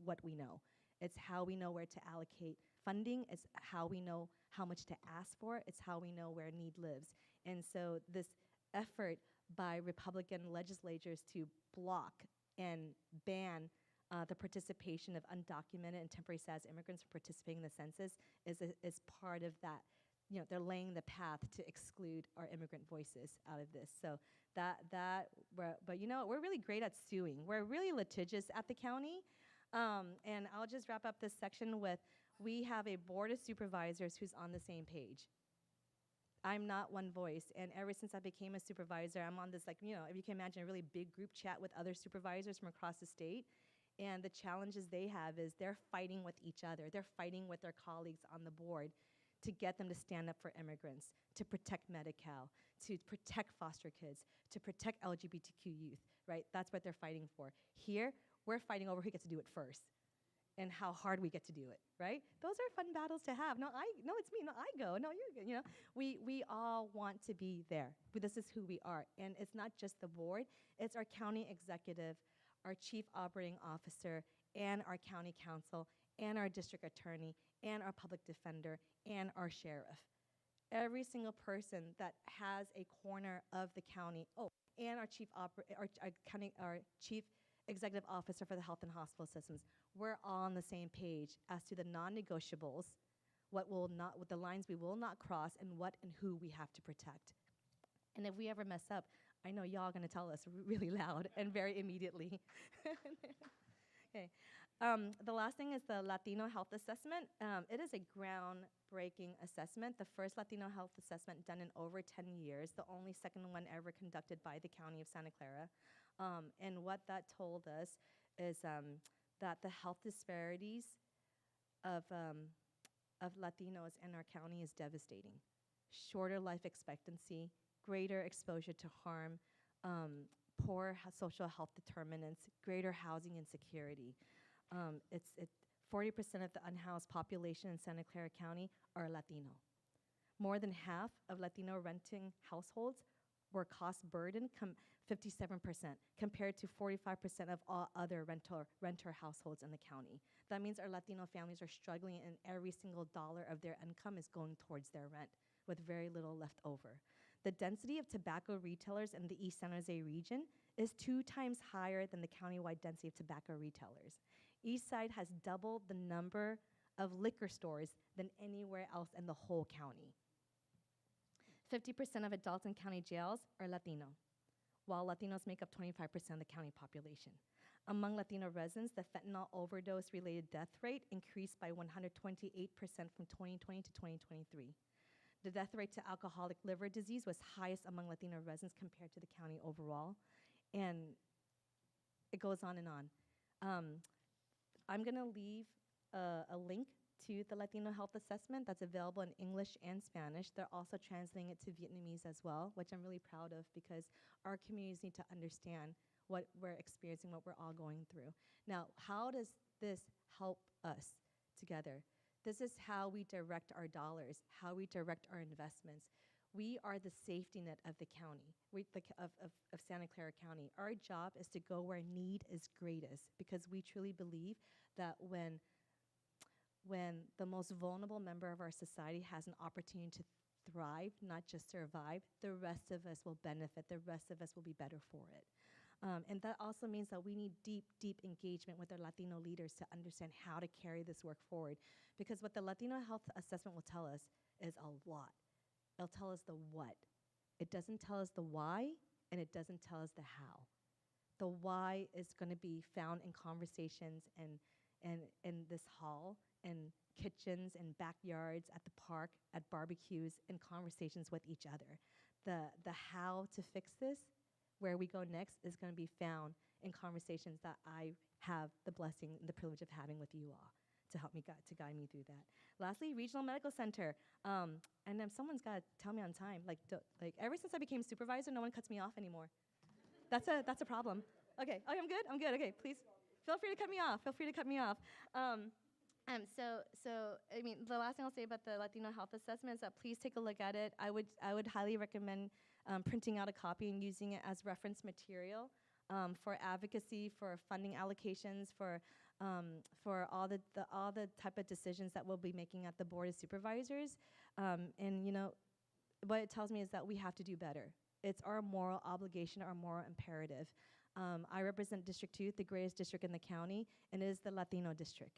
what we know. It's how we know where to allocate funding. It's how we know how much to ask for. It's how we know where need lives. And so this effort by Republican legislatures to block and ban the participation of undocumented and temporary status immigrants from participating in the census is part of that. You know, they're laying the path to exclude our immigrant voices out of this. So but you know, we're really great at suing. We're really litigious at the county. And I'll just wrap up this section with, we have a board of supervisors who's on the same page. I'm not one voice, and ever since I became a supervisor, I'm on this, like, you know, if you can imagine, a really big group chat with other supervisors from across the state, and the challenges they have is they're fighting with each other. They're fighting with their colleagues on the board to get them to stand up for immigrants, to protect Medi-Cal, to protect foster kids, to protect LGBTQ youth, right? That's what they're fighting for. Here, we're fighting over who gets to do it first and how hard we get to do it, right? Those are fun battles to have. No, it's me. No, I go. No, you're good. You know, we all want to be there. But this is who we are. And it's not just the board. It's our county executive, our chief operating officer, and our county council, and our district attorney, and our public defender, and our sheriff. Every single person that has a corner of the county, and our chief executive officer for the health and hospital systems, we're all on the same page as to the non-negotiables, what the lines we will not cross, and what and who we have to protect. And if we ever mess up, I know y'all are going to tell us really loud and very immediately. Okay. The last thing is the Latino Health Assessment. It is a groundbreaking assessment, the first Latino health assessment done in over 10 years, the only second one ever conducted by the County of Santa Clara. And what that told us is that the health disparities of Latinos in our county is devastating. Shorter life expectancy, greater exposure to harm, poor social health determinants, greater housing insecurity. 40% of the unhoused population in Santa Clara County are Latino. More than half of Latino renting households were cost burden, 57%, compared to 45% of all other renter households in the county. That means our Latino families are struggling, and every single dollar of their income is going towards their rent, with very little left over. The density of tobacco retailers in the East San Jose region is 2 times higher than the countywide density of tobacco retailers. East Side has doubled the number of liquor stores than anywhere else in the whole county. 50% of adults in county jails are Latino, while Latinos make up 25% of the county population. Among Latino residents, the fentanyl overdose-related death rate increased by 128% from 2020 to 2023. The death rate to alcoholic liver disease was highest among Latino residents compared to the county overall. And it goes on and on. I'm going to leave a link to the Latino Health Assessment that's available in English and Spanish. They're also translating it to Vietnamese as well, which I'm really proud of, because our communities need to understand what we're experiencing, what we're all going through. Now, how does this help us together? This is how we direct our dollars, how we direct our investments. We are the safety net of the county, of Santa Clara County. Our job is to go where need is greatest, because we truly believe that when the most vulnerable member of our society has an opportunity to thrive, not just survive, the rest of us will benefit, the rest of us will be better for it. And that also means that we need deep, deep engagement with our Latino leaders to understand how to carry this work forward. Because what the Latino Health Assessment will tell us is a lot. It'll tell us the what. It doesn't tell us the why, and it doesn't tell us the how. The why is going to be found in conversations and in this hall, and kitchens and backyards, at the park, at barbecues, and conversations with each other. The how to fix this, where we go next, is going to be found in conversations that I have the blessing and the privilege of having with you all to help me to guide me through that. Lastly, Regional Medical Center. And then someone's got to tell me on time. Like ever since I became supervisor, no one cuts me off anymore. That's a problem. Okay. Oh, I'm good. Okay, please feel free to cut me off. So I mean, the last thing I'll say about the Latino Health Assessment is that please take a look at it. I would highly recommend printing out a copy and using it as reference material for advocacy, for funding allocations, for all the type of decisions that we'll be making at the Board of Supervisors. And you know, what it tells me is that we have to do better. It's our moral obligation, our moral imperative. I represent District 2, the greatest district in the county, and it is the Latino district.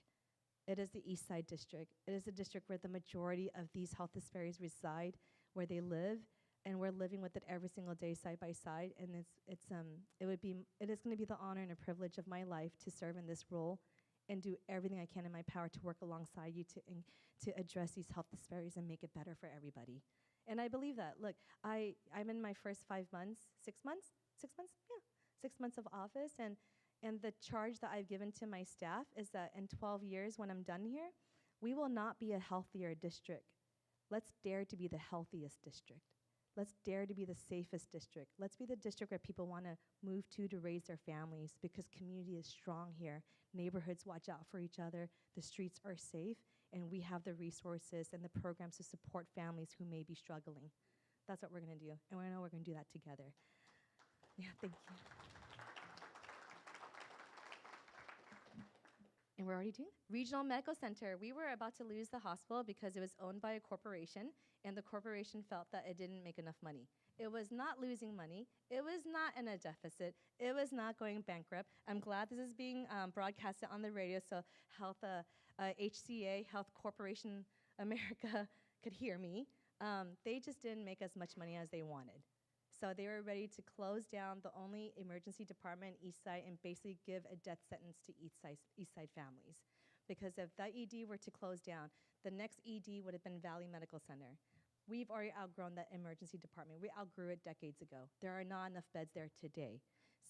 It is the East Side district. It is the district where the majority of these health disparities reside, where they live, and we're living with it every single day side by side. And it is going to be the honor and a privilege of my life to serve in this role and do everything I can in my power to work alongside you to address these health disparities and make it better for everybody. And I believe that. Look, I'm in my first 5 months, 6 months? 6 months? Yeah, 6 months of office, and the charge that I've given to my staff is that in 12 years, when I'm done here, we will not be a healthier district. Let's dare to be the healthiest district. Let's dare to be the safest district. Let's be the district where people want to move to raise their families, because community is strong here. Neighborhoods watch out for each other. The streets are safe, and we have the resources and the programs to support families who may be struggling. That's what we're going to do, and we know we're going to do that together. Yeah, thank you. And we're already doing it. Regional Medical Center. We were about to lose the hospital because it was owned by a corporation, and the corporation felt that it didn't make enough money. It was not losing money. It was not in a deficit. It was not going bankrupt. I'm glad this is being broadcasted on the radio so HCA, Health Corporation America, could hear me. They just didn't make as much money as they wanted. So they were ready to close down the only emergency department in East Side and basically give a death sentence to East Side families. Because if that ED were to close down, the next ED would have been Valley Medical Center. We've already outgrown that emergency department. We outgrew it decades ago. There are not enough beds there today.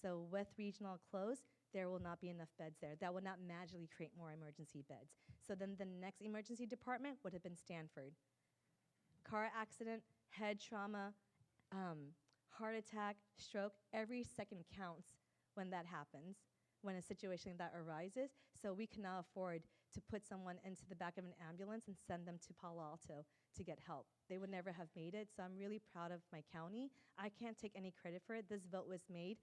So with regional close, there will not be enough beds there. That will not magically create more emergency beds. So then the next emergency department would have been Stanford. Car accident, head trauma, heart attack, stroke, every second counts when that happens, when a situation like that arises. So we can now afford to put someone into the back of an ambulance and send them to Palo Alto to get help. They would never have made it, so I'm really proud of my county. I can't take any credit for it. This vote was made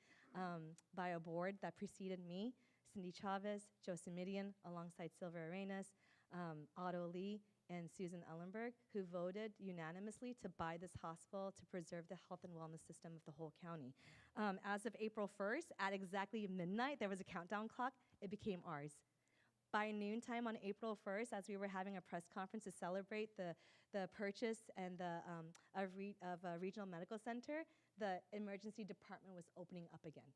by a board that preceded me, Cindy Chavez, Joe Simidian, alongside Silva Arenas, Otto Lee, and Susan Ellenberg, who voted unanimously to buy this hospital to preserve the health and wellness system of the whole county. As of April 1st, at exactly midnight, there was a countdown clock. It became ours. By noontime on April 1st, as we were having a press conference to celebrate the purchase and of a regional medical center, the emergency department was opening up again.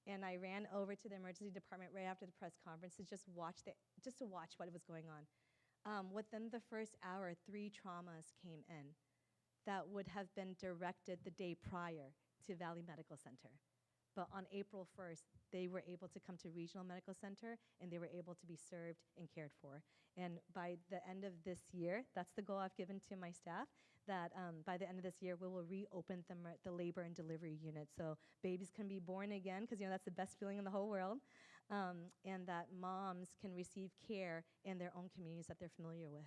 And I ran over to the emergency department right after the press conference to just to watch what was going on. Within the first hour, 3 traumas came in that would have been directed the day prior to Valley Medical Center. But on April 1st, they were able to come to Regional Medical Center, and they were able to be served and cared for. And by the end of this year, that's the goal I've given to my staff, that by the end of this year, we will reopen the labor and delivery unit. So babies can be born again, because that's the best feeling in the whole world. And that moms can receive care in their own communities that they're familiar with.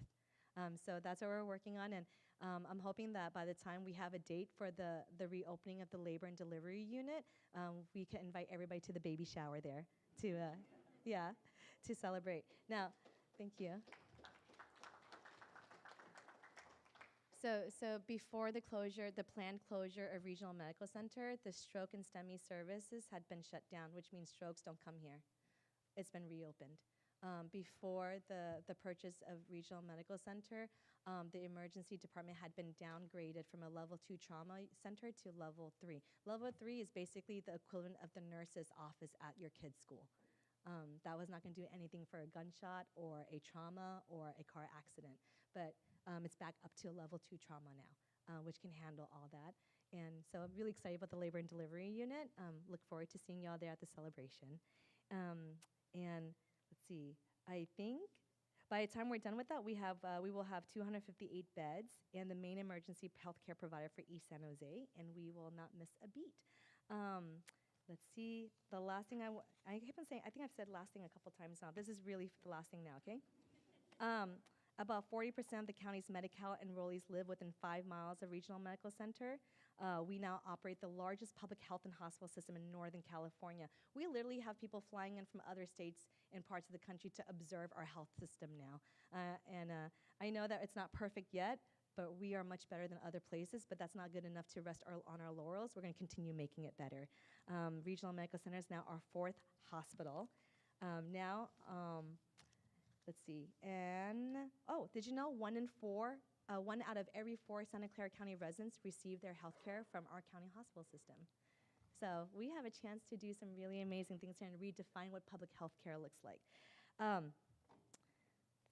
So that's what we're working on, and I'm hoping that by the time we have a date for the reopening of the labor and delivery unit, we can invite everybody to the baby shower there to celebrate. Now, thank you. So before the planned closure of Regional Medical Center, the stroke and STEMI services had been shut down, which means strokes don't come here. It's been reopened. Before the purchase of Regional Medical Center, the emergency department had been downgraded from a level 2 trauma center to level 3. Level 3 is basically the equivalent of the nurse's office at your kid's school. That was not going to do anything for a gunshot or a trauma or a car accident. But it's back up to a level 2 trauma now, which can handle all that. And so I'm really excited about the labor and delivery unit. Look forward to seeing y'all there at the celebration. And let's see, I think by the time we're done with that, we will have 258 beds and the main emergency healthcare provider for East San Jose, and we will not miss a beat. Let's see, the last thing I keep on saying, I think I've said last thing a couple times now. This is really the last thing now, okay? About 40% of the county's Medi-Cal enrollees live within 5 miles of Regional Medical Center. We now operate the largest public health and hospital system in Northern California. We literally have people flying in from other states and parts of the country to observe our health system now. I know that it's not perfect yet, but we are much better than other places, but that's not good enough to rest on our laurels. We're going to continue making it better. Regional Medical Center is now our 4th hospital. Let's see, did you know 1 out of every 4 Santa Clara County residents receive their health care from our county hospital system? So we have a chance to do some really amazing things here and redefine what public health care looks like.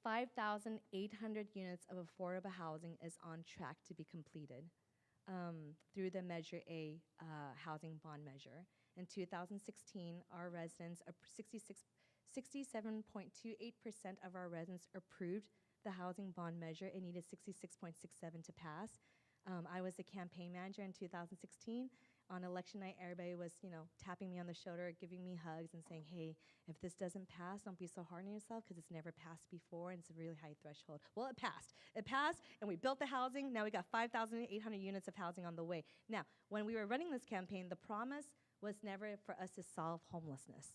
5,800 units of affordable housing is on track to be completed through the Measure A housing bond measure. In 2016, our residents, 67.28% of our residents approved the housing bond measure. It needed 66.67 to pass. I was the campaign manager in 2016. On election night, everybody was, tapping me on the shoulder, giving me hugs and saying, hey, if this doesn't pass, don't be so hard on yourself because it's never passed before and it's a really high threshold. Well, it passed. It passed and we built the housing. Now we got 5,800 units of housing on the way. Now, when we were running this campaign, the promise was never for us to solve homelessness.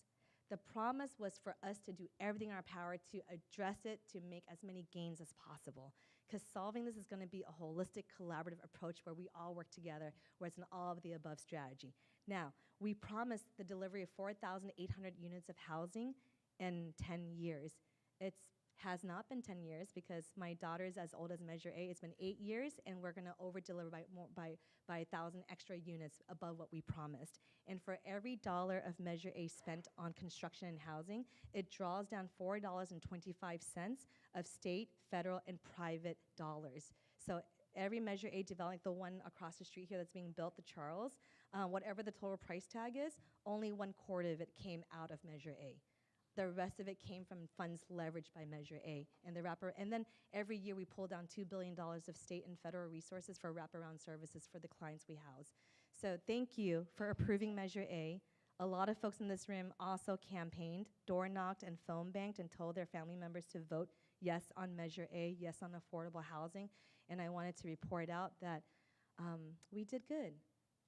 The promise was for us to do everything in our power to address it, to make as many gains as possible. Because solving this is going to be a holistic, collaborative approach where we all work together, where it's an all-of-the-above strategy. Now, we promised the delivery of 4,800 units of housing in 10 years. It has not been 10 years because my daughter's as old as Measure A. It's been 8 years, and we're going to over-deliver by 1,000 extra units above what we promised. And for every dollar of Measure A spent on construction and housing, it draws down $4.25 of state, federal, and private dollars. So every Measure A development, the one across the street here that's being built, the Charles, whatever the total price tag is, only 1/4 of it came out of Measure A. The rest of it came from funds leveraged by Measure A and the and then every year we pull down $2 billion of state and federal resources for wraparound services for the clients we house. So thank you for approving Measure A. A lot of folks in this room also campaigned, door knocked, and phone banked and told their family members to vote yes on Measure A, yes on affordable housing. And I wanted to report out that we did good.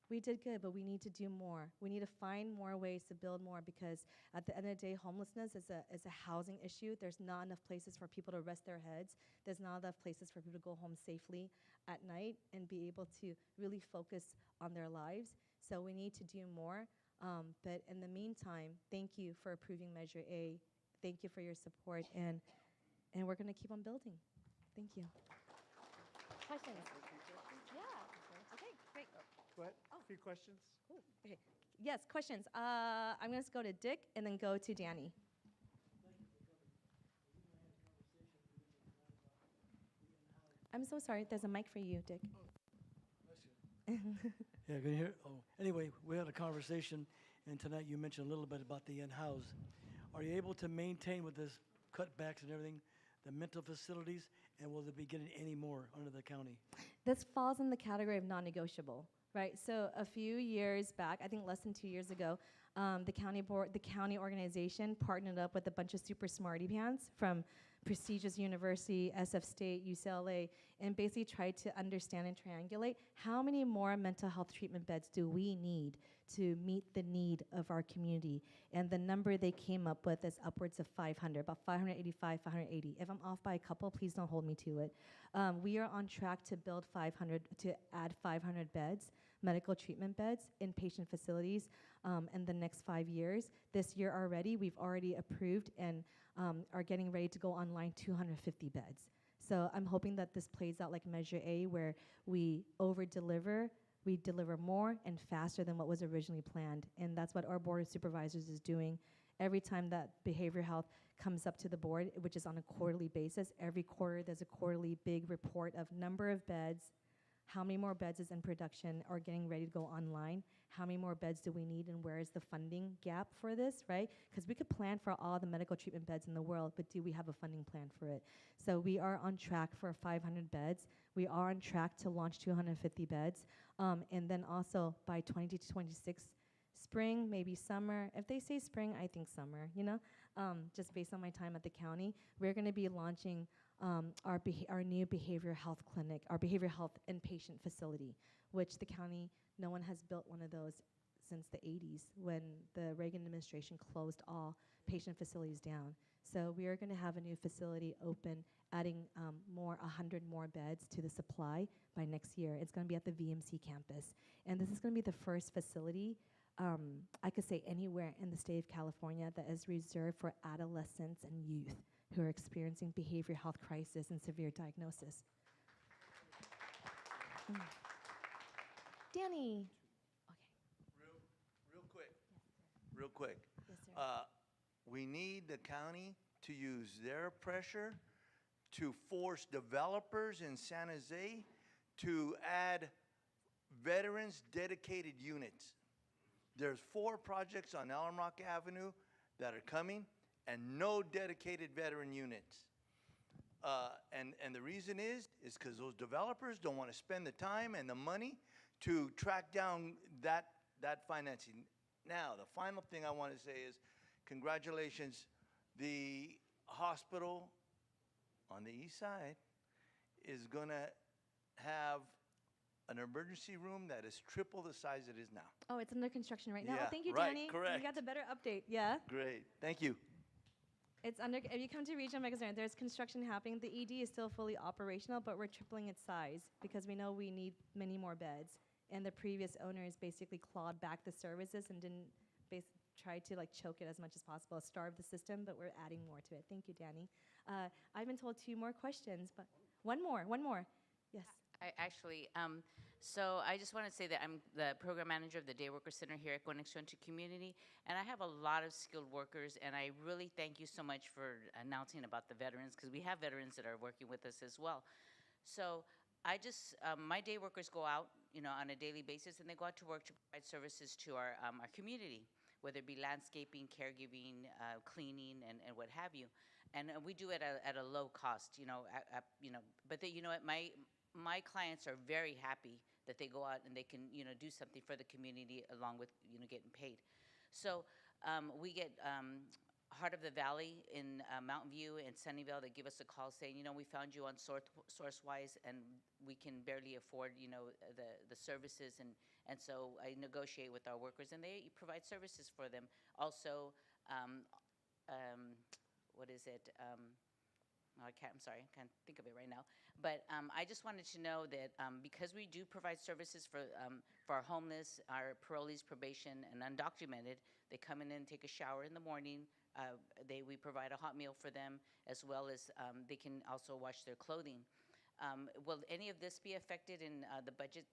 We did good, but we need to do more. We need to find more ways to build more because at the end of the day, homelessness is a housing issue. There's not enough places for people to rest their heads. There's not enough places for people to go home safely at night and be able to really focus on their lives. So we need to do more. But in the meantime, thank you for approving Measure A. Thank you for your support, and we're going to keep on building. Thank you. Questions? Yeah. Okay, great. What? A few questions? Ooh, okay. Yes, questions. I'm going to go to Dick and then go to Danny. I'm so sorry. There's a mic for you, Dick. Yeah, can you hear? Oh, anyway, we had a conversation, and tonight you mentioned a little bit about the in-house. Are you able to maintain with this cutbacks and everything, the mental facilities, and will they be getting any more under the county? This falls in the category of non-negotiable. Right, so a few years back, I think less than 2 years ago, the county organization partnered up with a bunch of super smarty pants from prestigious university, SF State, UCLA, and basically tried to understand and triangulate how many more mental health treatment beds do we need to meet the need of our community. And the number they came up with is upwards of 500, about 585, 580. If I'm off by a couple, please don't hold me to it. We are on track to build 500, to add 500 beds, medical treatment beds, inpatient facilities in the next 5 years. This year already, we've already approved and are getting ready to go online 250 beds. So I'm hoping that this plays out like Measure A, where we over-deliver, we deliver more and faster than what was originally planned. And that's what our Board of Supervisors is doing. Every time that behavioral health comes up to the board, which is on a quarterly basis, every quarter there's a quarterly big report of number of beds, how many more beds is in production or getting ready to go online, how many more beds do we need, and where is the funding gap for this, right? Because we could plan for all the medical treatment beds in the world, but do we have a funding plan for it? So we are on track for 500 beds. We are on track to launch 250 beds. And then also by 2026, spring, maybe summer. If they say spring, I think summer, just based on my time at the county. We're going to be launching our new behavioral health clinic, our behavioral health inpatient facility, which the county, no one has built one of those since the 80s when the Reagan administration closed all patient facilities down. So we are going to have a new facility open, adding 100 more beds to the supply by next year. It's going to be at the VMC campus. And this is going to be the first facility, I could say anywhere in the state of California, that is reserved for adolescents and youth who are experiencing behavioral health crisis and severe diagnosis. Danny. Real quick. Yes, sir. We need the county to use their pressure to force developers in San Jose to add veterans dedicated units. There's 4 projects on Elm Rock Avenue that are coming and no dedicated veteran units. And the reason is because those developers don't want to spend the time and the money to track down that financing. Now, the final thing I want to say is congratulations. The hospital on the east side is going to have an emergency room that is triple the size it is now. Oh, it's under construction right now. Yeah, Oh, thank you, right, Danny. correct. You got the better update. Yeah. Great. Thank you. It's under. If you come to Regional Medical Center, there's construction happening. The ED is still fully operational, but we're tripling its size because we know we need many more beds. And the previous owners basically clawed back the services and didn't try to like choke it as much as possible, starve the system, but we're adding more to it. Thank you, Danny. I've been told 2 more questions, but one more. Yes. I actually, so I just want to say that I'm the program manager of the Day Worker Center here at Conexión to Community, and I have a lot of skilled workers, and I really thank you so much for announcing about the veterans, because we have veterans that are working with us as well. So I just, my day workers go out, on a daily basis, and they go out to work to provide services to our community, whether it be landscaping, caregiving, cleaning, and what have you. And we do it at a low cost, but you know what, my clients are very happy that they go out and they can, do something for the community along with, getting paid. So we get Heart of the Valley in Mountain View and Sunnyvale that give us a call saying, we found you on SourceWise and we can barely afford, the services. And so I negotiate with our workers and they provide services for them. Also, what is it? I'm sorry, I can't think of it right now. But I just wanted to know that because we do provide services for our homeless, our parolees, probation, and undocumented, they come in and take a shower in the morning. We provide a hot meal for them, as well as they can also wash their clothing. Will any of this be affected in the budget?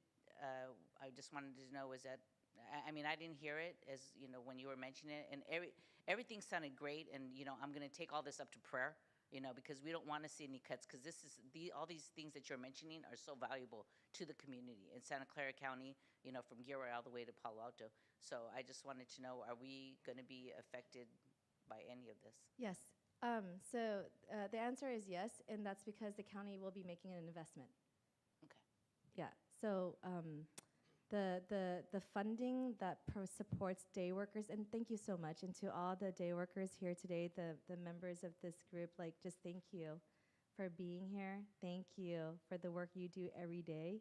I just wanted to know, is that, I mean, I didn't hear it as, when you were mentioning it, and everything sounded great, and, I'm going to take all this up to prayer, because we don't want to see any cuts, because all these things that you're mentioning are so valuable to the community in Santa Clara County, from Gilroy all the way to Palo Alto. So I just wanted to know, are we going to be affected by any of this? Yes. So the answer is yes, and that's because the county will be making an investment. Okay. Yeah. So the funding that supports day workers, and thank you so much, and to all the day workers here today, the members of this group, just thank you for being here. Thank you for the work you do every day.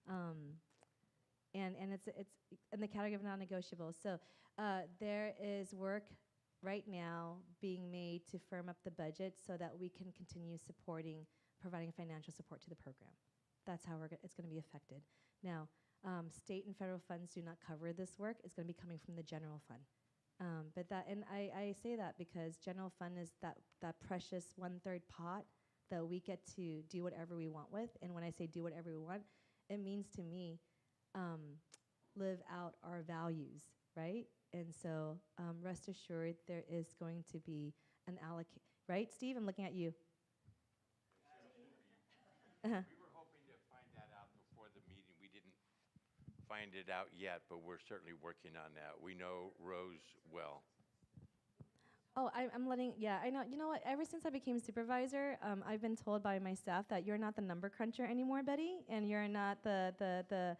And it's in the category of non-negotiable. So there is work right now being made to firm up the budget so that we can continue providing financial support to the program. That's how it's going to be affected. Now, state and federal funds do not cover this work. It's going to be coming from the general fund. I say that because general fund is that precious 1/3 pot that we get to do whatever we want with. And when I say do whatever we want, it means to me live out our values, right? And so rest assured there is going to be an allocate, right, Steve? I'm looking at you. We were hoping to find that out before the meeting. We didn't find it out yet, but we're certainly working on that. We know Rose well. Oh, I'm letting, yeah, I know. You know what? Ever since I became supervisor, I've been told by my staff that you're not the number cruncher anymore, Betty, and you're not the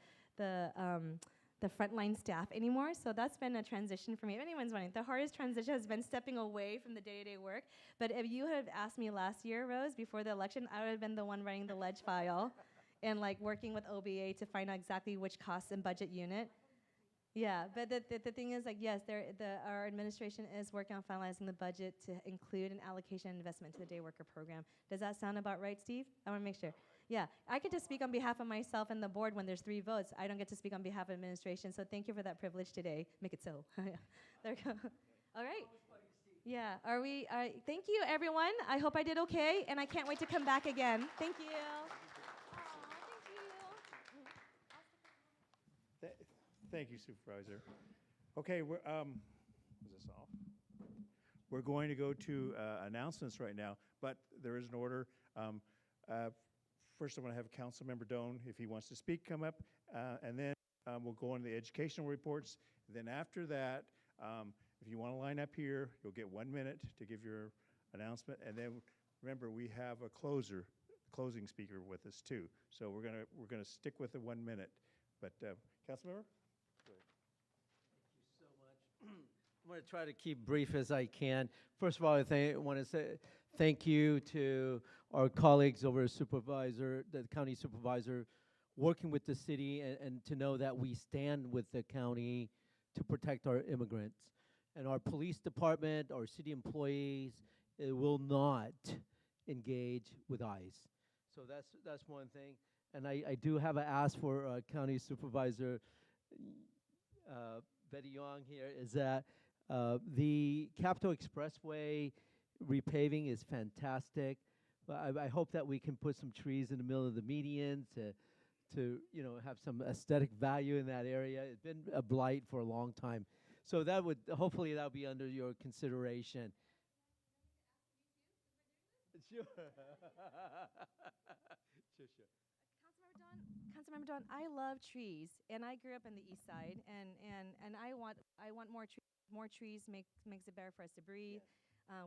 frontline staff anymore. So that's been a transition for me. If anyone's wondering, the hardest transition has been stepping away from the day-to-day work. But if you had asked me last year, Rose, before the election, I would have been the one writing the ledge file and like working with OBA to find out exactly which cost and budget unit. Yeah, but the thing is, like, yes, our administration is working on finalizing the budget to include an allocation and investment to the day worker program. Does that sound about right, Steve? I want to make sure. Yeah, I can just speak on behalf of myself and the board when there's 3 votes. I don't get to speak on behalf of administration, so thank you for that privilege today. Make it so. There we go. All right. Yeah, thank you, everyone. I hope I did okay, and I can't wait to come back again. Thank you. Thank you, Supervisor. Okay, is this off? We're going to go to announcements right now, but there is an order. First, I want to have Councilmember Doan, if he wants to speak, come up, and then we'll go on to the educational reports. Then after that, if you want to line up here, you'll get 1 minute to give your announcement, and then remember we have a closing speaker with us too. So we're gonna stick with the 1 minute. But Councilmember. I'm going to try to keep brief as I can. First of all, I want to say thank you to our colleagues over the county supervisor, working with the city, and to know that we stand with the county to protect our immigrants. And our police department, our city employees, will not engage with ICE. So that's one thing. And I do have an ask for County Supervisor Betty Young here, is that the Capitol Expressway repaving is fantastic. But I hope that we can put some trees in the middle of the median to have some aesthetic value in that area. It's been a blight for a long time. So hopefully that'll be under your consideration. Sure. Sure. Councilmember Dawn, I love trees, and I grew up in the East Side, and I want more trees. More trees makes it better for us to breathe.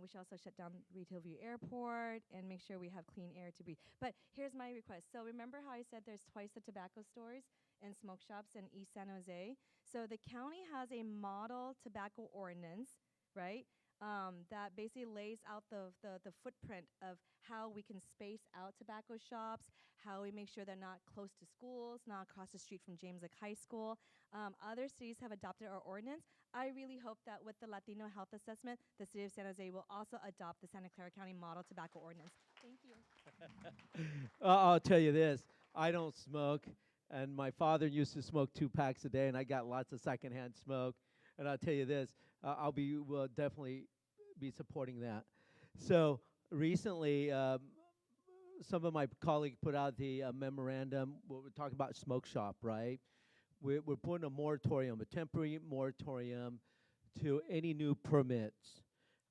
We should also shut down Retail View Airport and make sure we have clean air to breathe. But here's my request. So remember how I said there's twice the tobacco stores and smoke shops in East San Jose? So the county has a model tobacco ordinance, right? That basically lays out the footprint of how we can space out tobacco shops, how we make sure they're not close to schools, not across the street from James Lick High School. Other cities have adopted our ordinance. I really hope that with the Latino health assessment, the city of San Jose will also adopt the Santa Clara County model tobacco ordinance. Thank you. I'll tell you this, I don't smoke, and my father used to smoke 2 packs a day, and I got lots of secondhand smoke. And I'll tell you this, will definitely be supporting that. So recently, some of my colleagues put out the memorandum. We're talking about smoke shop, right? We're putting a temporary moratorium to any new permits.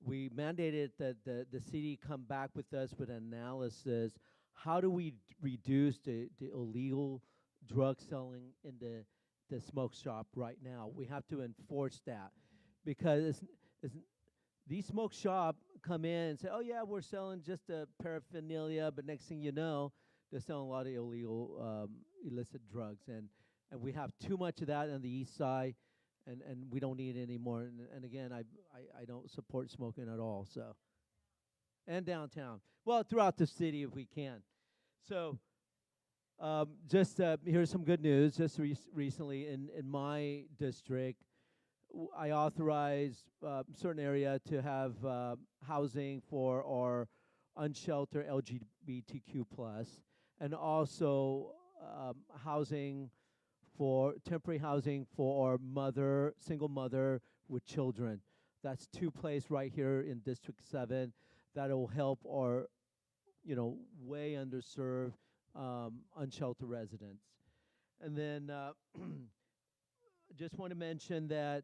We mandated that the city come back with us with analysis. How do we reduce the illegal drug selling in the smoke shop right now? We have to enforce that, because these smoke shop come in and say, oh yeah, we're selling just a paraphernalia, but next thing you know, they're selling a lot of illegal illicit drugs, and we have too much of that on the east side, and we don't need it anymore. And again, I don't support smoking at all. So, and downtown, well, throughout the city if we can. So, just here's some good news. Just recently in my district, I authorized certain area to have housing for our unsheltered LGBTQ+, and also temporary housing for our single mother with children. That's 2 places right here in District 7 that will help our, way underserved unsheltered residents. And then just want to mention that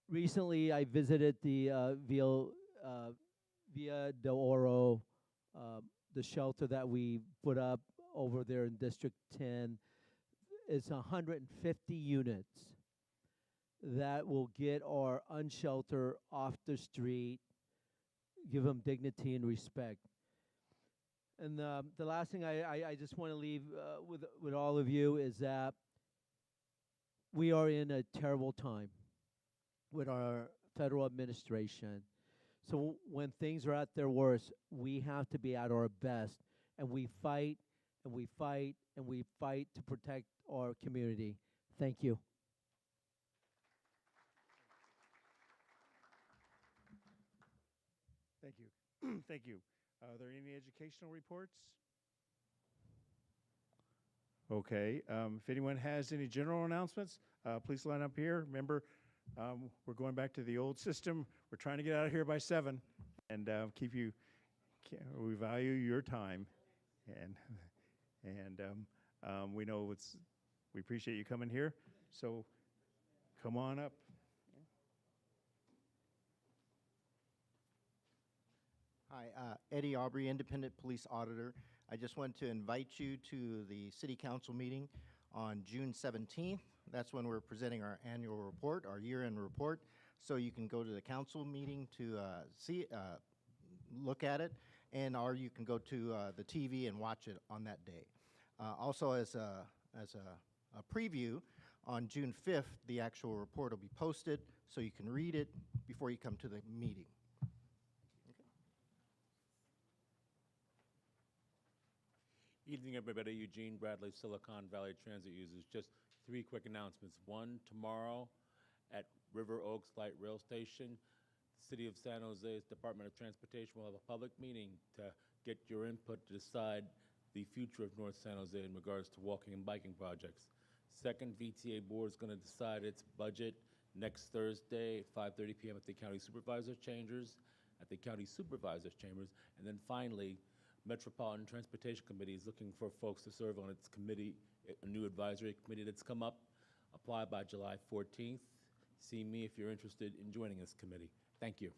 recently I visited the Villa de Oro, the shelter that we put up over there in District 10. It's 150 units that will get our unsheltered off the street, give them dignity and respect. And the last thing I just want to leave with all of you is that we are in a terrible time with our federal administration. So when things are at their worst, we have to be at our best, and we fight and we fight to protect our community. Thank you. Thank you. Thank you. Are there any educational reports? Okay. If anyone has any general announcements, please line up here. Remember, we're going back to the old system. We're trying to get out of here by 7 and keep you. We value your time, and we know we appreciate you coming here. So come on up. Hi, Eddie Aubrey, Independent Police Auditor. I just want to invite you to the City Council meeting on June 17th. That's when we're presenting our annual report, our year-end report. So you can go to the council meeting to look at it, or you can go to the TV and watch it on that day. Also, as a preview, on June 5th, the actual report will be posted, so you can read it before you come to the meeting. Evening, everybody. Eugene Bradley, Silicon Valley Transit users. Just 3 quick announcements. One, tomorrow at River Oaks Light Rail Station, the City of San Jose's Department of Transportation will have a public meeting to get your input to decide the future of North San Jose in regards to walking and biking projects. Second, VTA Board is going to decide its budget next Thursday at 5:30 p.m. at the County Supervisors Chambers, And then finally, Metropolitan Transportation Committee is looking for folks to serve on its committee, a new advisory committee that's come up. Apply by July 14th. See me if you're interested in joining this committee. Thank you.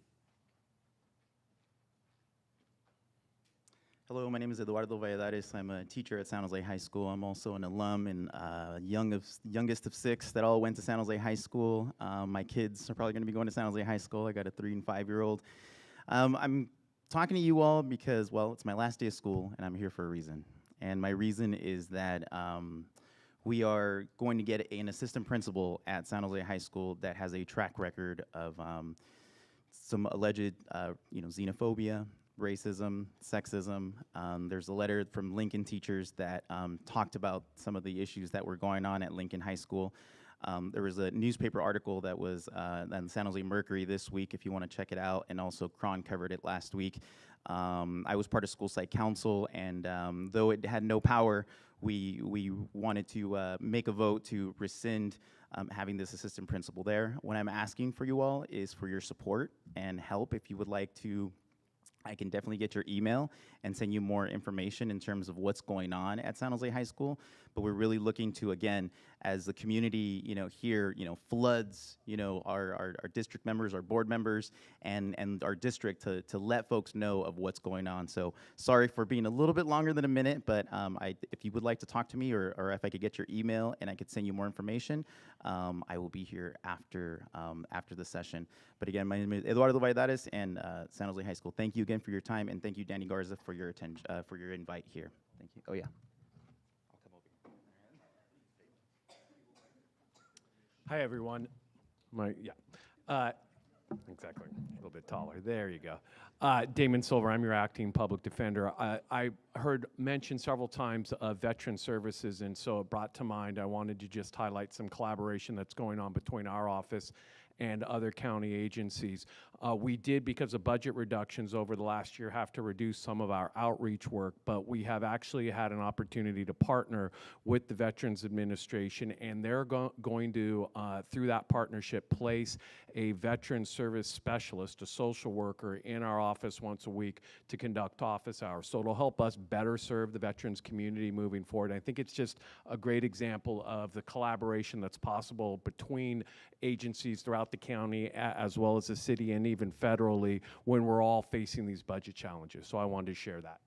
Hello, my name is Eduardo Valladares. I'm a teacher at San Jose High School. I'm also an alum and youngest of 6 that all went to San Jose High School. My kids are probably going to be going to San Jose High School. I got a 3- and 5-year-old. I'm talking to you all because, well, it's my last day of school, and I'm here for a reason. And my reason is that we are going to get an assistant principal at San Jose High School that has a track record of some alleged, xenophobia, racism, sexism. There's a letter from Lincoln teachers that talked about some of the issues that were going on at Lincoln High School. There was a newspaper article that was on San Jose Mercury this week, if you want to check it out, and also Cron covered it last week. I was part of school site council, and though it had no power, we wanted to make a vote to rescind having this assistant principal there. What I'm asking for you all is for your support and help. If you would like to, I can definitely get your email and send you more information in terms of what's going on at San Jose High School. But we're really looking to, again, as the community, here, floods, our district members, our board members, and our district to let folks know of what's going on. So sorry for being a little bit longer than a minute, but if you would like to talk to me or if I could get your email and I could send you more information, I will be here after the session. But again, my name is Eduardo Valladares and San Jose High School. Thank you again for your time, and thank you, Danny Garza, for your attention, for your invite here. Thank you. Oh yeah. Hi, everyone. Exactly. A little bit taller. There you go. Damon Silver, I'm your acting public defender. I heard mentioned several times veteran services, and so it brought to mind I wanted to just highlight some collaboration that's going on between our office and other county agencies. We did, because of budget reductions over the last year, have to reduce some of our outreach work, but we have actually had an opportunity to partner with the Veterans Administration, and they're going to, through that partnership, place a veteran service specialist, a social worker, in our office once a week to conduct office hours. So it'll help us better serve the veterans community moving forward. I think it's just a great example of the collaboration that's possible between agencies throughout the county as well as the city and even federally when we're all facing these budget challenges. So I wanted to share that.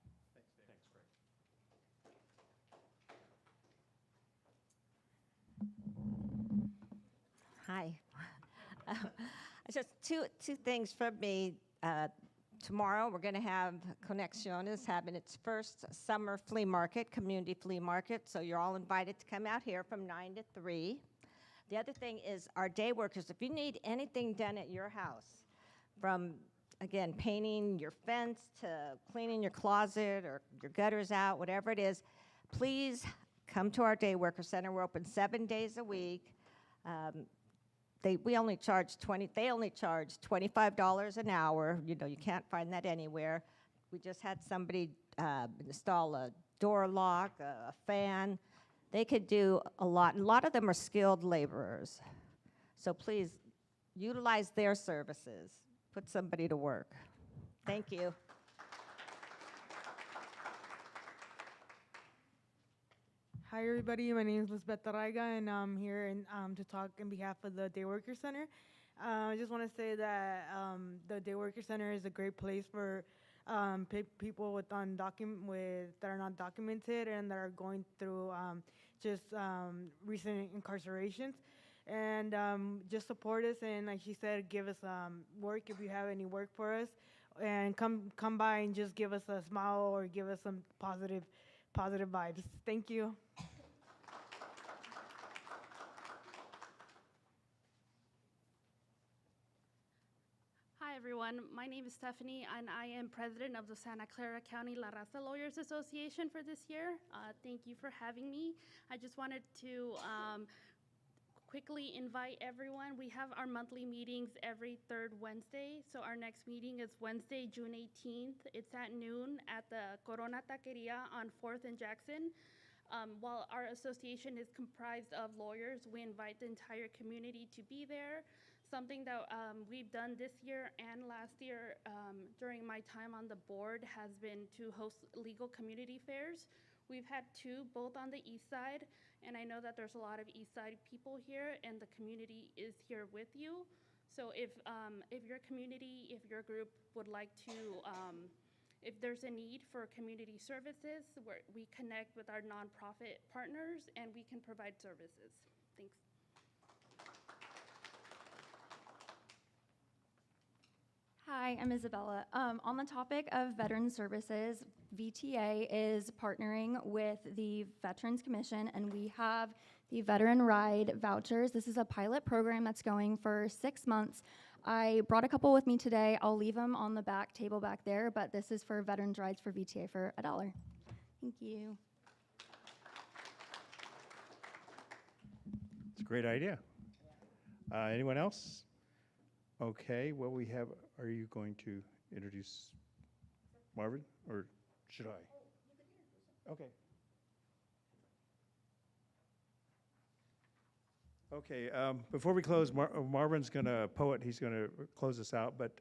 Hi. Just two things from me. Tomorrow we're going to have Conexiones having its first summer flea market, community flea market. So you're all invited to come out here from 9 to 3. The other thing is our day workers. If you need anything done at your house, from, again, painting your fence to cleaning your closet or your gutters out, whatever it is, please come to our Day Worker Center. We're open 7 days a week. They only charge $25 an hour. You know, you can't find that anywhere. We just had somebody install a door lock, a fan. They could do a lot. And a lot of them are skilled laborers. So please utilize their services. Put somebody to work. Thank you. Hi, everybody. My name is Lisbeth Taraiga, and I'm here to talk on behalf of the Day Worker Center. I just want to say that the Day Worker Center is a great place for people that are not documented and that are going through recent incarcerations. And just support us, and like she said, give us work if you have any work for us, and come by and just give us a smile or give us some positive vibes. Thank you. Hi everyone, my name is Stephanie and I am president of the Santa Clara County La Raza Lawyers Association for this year. Thank you for having me. I just wanted to quickly invite everyone. We have our monthly meetings every third Wednesday. So our next meeting is Wednesday, June 18th. It's at noon at the Corona Taqueria on 4th and Jackson. While our association is comprised of lawyers, we invite the entire community to be there. Something that we've done this year and last year during my time on the board has been to host legal community fairs. We've had two, both on the east side, and I know that there's a lot of east side people here and the community is here with you. So if your community, if your group would like to, if there's a need for community services, we connect with our nonprofit partners and we can provide services. Thanks. Hi, I'm Isabella. On the topic of veteran services, VTA is partnering with the Veterans Commission, and we have the Veteran Ride vouchers. This is a pilot program that's going for 6 months. I brought a couple with me today. I'll leave them on the back table back there, but this is for Veterans Rides for VTA for $1. Thank you. It's a great idea. Anyone else? Okay, well, we have, are you going to introduce Marvin, or should I? Okay. Okay, before we close, Marvin's gonna poet, he's gonna close us out, but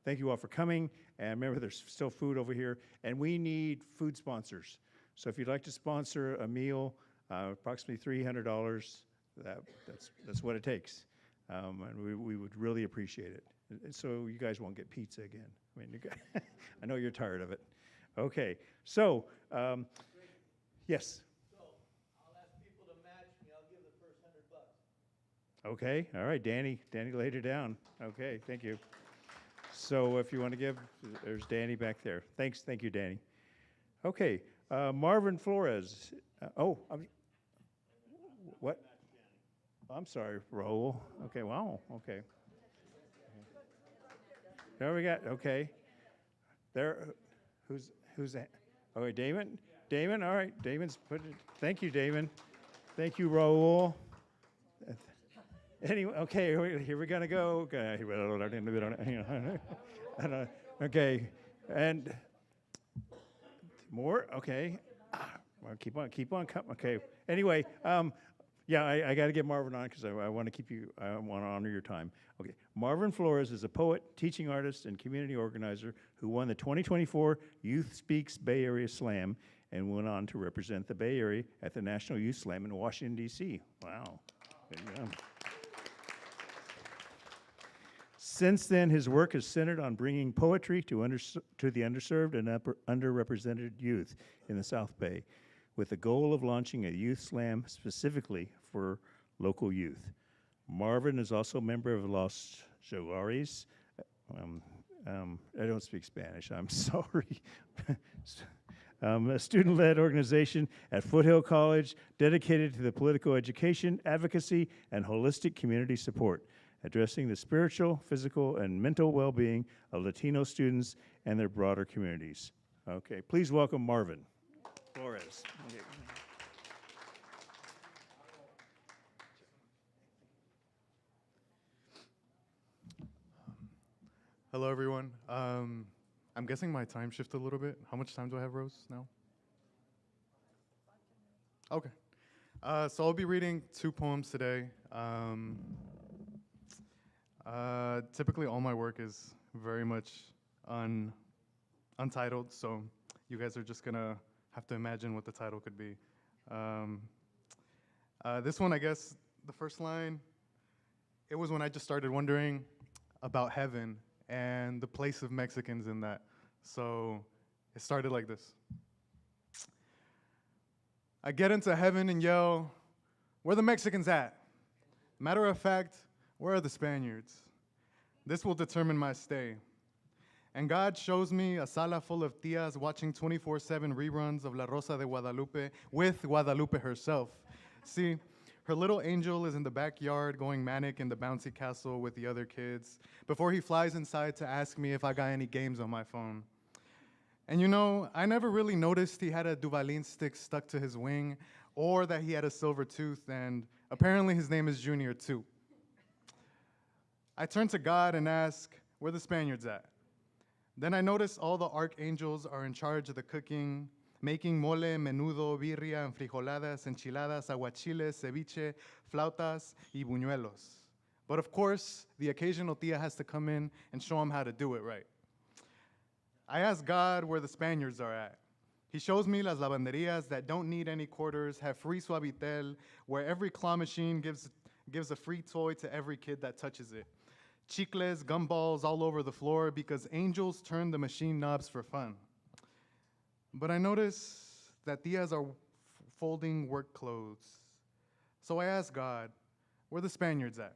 thank you all for coming, and remember there's still food over here, and we need food sponsors. So if you'd like to sponsor a meal, approximately $300, that's what it takes. And we would really appreciate it. And so you guys won't get pizza again. I mean, I know you're tired of it. Okay, so, yes? So, I'll ask people to match me. I'll give the first $100. Okay, all right, Danny laid it down. Okay, thank you. So if you want to give, there's Danny back there. Thank you, Danny. Okay, Marvin Flores. What? I'm sorry, Raul. Okay, wow, okay. There we got, okay. There, who's that? Okay, Damon? Damon, all right, Damon's put it, thank you, Damon. Thank you, Raul. Anyway, okay, here we're gonna go. Okay, and more, okay. Well, keep on coming, okay. Anyway, yeah, I got to get Marvin on because I want to keep you, I want to honor your time. Okay, Marvin Flores is a poet, teaching artist, and community organizer who won the 2024 Youth Speaks Bay Area Slam and went on to represent the Bay Area at the National Youth Slam in Washington, D.C. Wow. There you go. Since then, his work is centered on bringing poetry to the underserved and underrepresented youth in the South Bay, with the goal of launching a youth slam specifically for local youth. Marvin is also a member of Los Jaguares. I don't speak Spanish, I'm sorry. A student-led organization at Foothill College dedicated to the political education, advocacy, and holistic community support, addressing the spiritual, physical, and mental well-being of Latino students and their broader communities. Okay, please welcome Marvin Flores. Okay. Hello, everyone. I'm guessing my time shifted a little bit. How much time do I have, Rose, now? Okay. So I'll be reading 2 poems today. Typically, all my work is very much untitled, so you guys are just gonna have to imagine what the title could be. This one, I guess, the first line, it was when I just started wondering about heaven and the place of Mexicans in that. So it started like this. I get into heaven and yell, "Where the Mexicans at?" Matter of fact, where are the Spaniards? This will determine my stay. And God shows me a sala full of tias watching 24/7 reruns of La Rosa de Guadalupe with Guadalupe herself. See, her little angel is in the backyard going manic in the bouncy castle with the other kids before he flies inside to ask me if I got any games on my phone. And you know, I never really noticed he had a Duvalin stick stuck to his wing or that he had a silver tooth, and apparently his name is Junior too. I turn to God and ask, where the Spaniards at? Then I notice all the archangels are in charge of the cooking, making mole, menudo, birria, and frijoladas, enchiladas, aguachiles, ceviche, flautas, y buñuelos. But of course, the occasional tia has to come in and show them how to do it right. I ask God where the Spaniards are at. He shows me las lavanderias that don't need any quarters, have free Suavitel, where every claw machine gives a free toy to every kid that touches it. Chicles, gumballs all over the floor because angels turn the machine knobs for fun. But I notice that tias are folding work clothes. So I ask God, where the Spaniards at?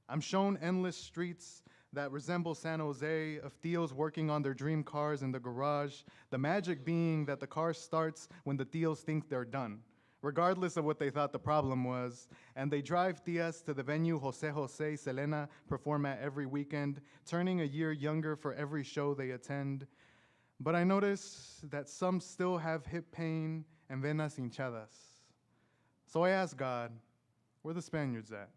I'm shown endless streets that resemble San Jose of tios working on their dream cars in the garage, the magic being that the car starts when the tios think they're done, regardless of what they thought the problem was, and they drive tias to the venue Jose Jose Selena perform at every weekend, turning a year younger for every show they attend. But I notice that some still have hip pain and venas hinchadas. So I ask God, where the Spaniards at?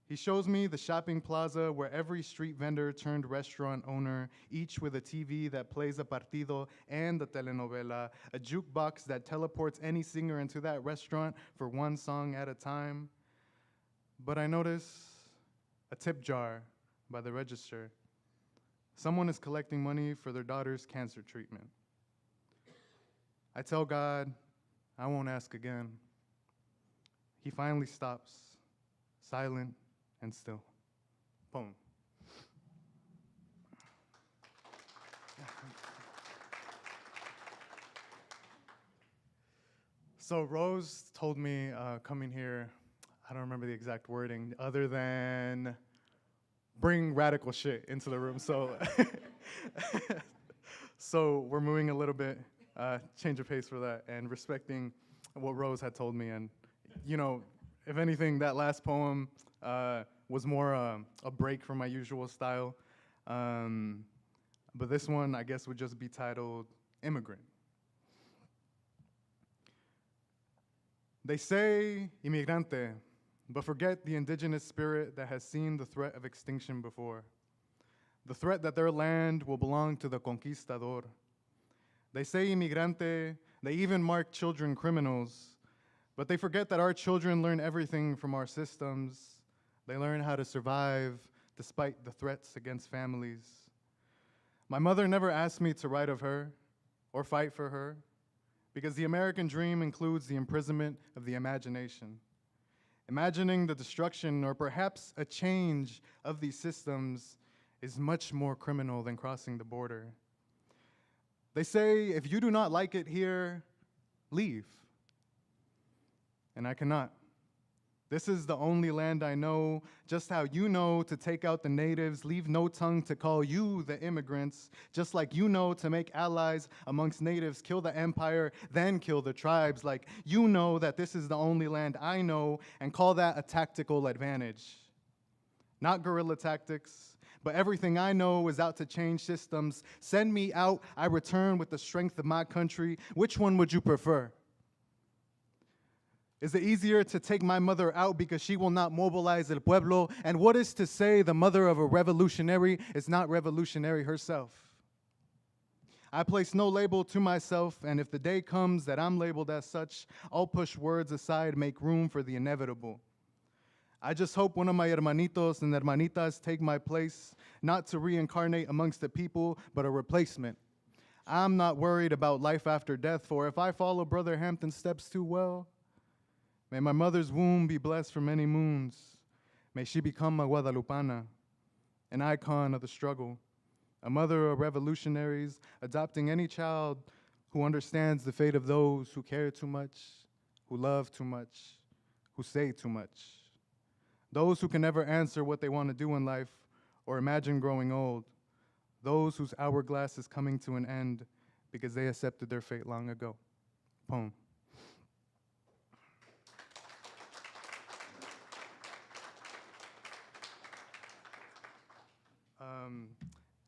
He shows me the shopping plaza where every street vendor turned restaurant owner, each with a TV that plays a partido and a telenovela, a jukebox that teleports any singer into that restaurant for one song at a time. But I notice a tip jar by the register. Someone is collecting money for their daughter's cancer treatment. I tell God, I won't ask again. He finally stops, silent and still. Poem. So Rose told me coming here, I don't remember the exact wording, other than bring radical shit into the room. So, so we're moving a little bit, change of pace for that, and respecting what Rose had told me. And, you know, if anything, that last poem was more a break from my usual style. But this one, I guess, would just be titled Immigrant. They say inmigrante, but forget the indigenous spirit that has seen the threat of extinction before. The threat that their land will belong to the conquistador. They say inmigrante, they even mark children criminals, but they forget that our children learn everything from our systems. They learn how to survive despite the threats against families. My mother never asked me to write of her or fight for her, because the American dream includes the imprisonment of the imagination. Imagining the destruction or perhaps a change of these systems is much more criminal than crossing the border. They say, if you do not like it here, leave. And I cannot. This is the only land I know, just how you know to take out the natives, leave no tongue to call you the immigrants, just like you know to make allies amongst natives, kill the empire, then kill the tribes, like you know that this is the only land I know and call that a tactical advantage. Not guerrilla tactics, but everything I know is out to change systems. Send me out, I return with the strength of my country. Which one would you prefer? Is it easier to take my mother out because she will not mobilize el pueblo? And what is to say the mother of a revolutionary is not revolutionary herself? I place no label to myself, and if the day comes that I'm labeled as such, I'll push words aside, make room for the inevitable. I just hope one of my hermanitos and hermanitas take my place, not to reincarnate amongst the people, but a replacement. I'm not worried about life after death, for if I follow Brother Hampton's steps too well, may my mother's womb be blessed for many moons. May she become a Guadalupana, an icon of the struggle, a mother of revolutionaries, adopting any child who understands the fate of those who care too much, who love too much, who say too much. Those who can never answer what they want to do in life or imagine growing old. Those whose hourglass is coming to an end because they accepted their fate long ago. Poem.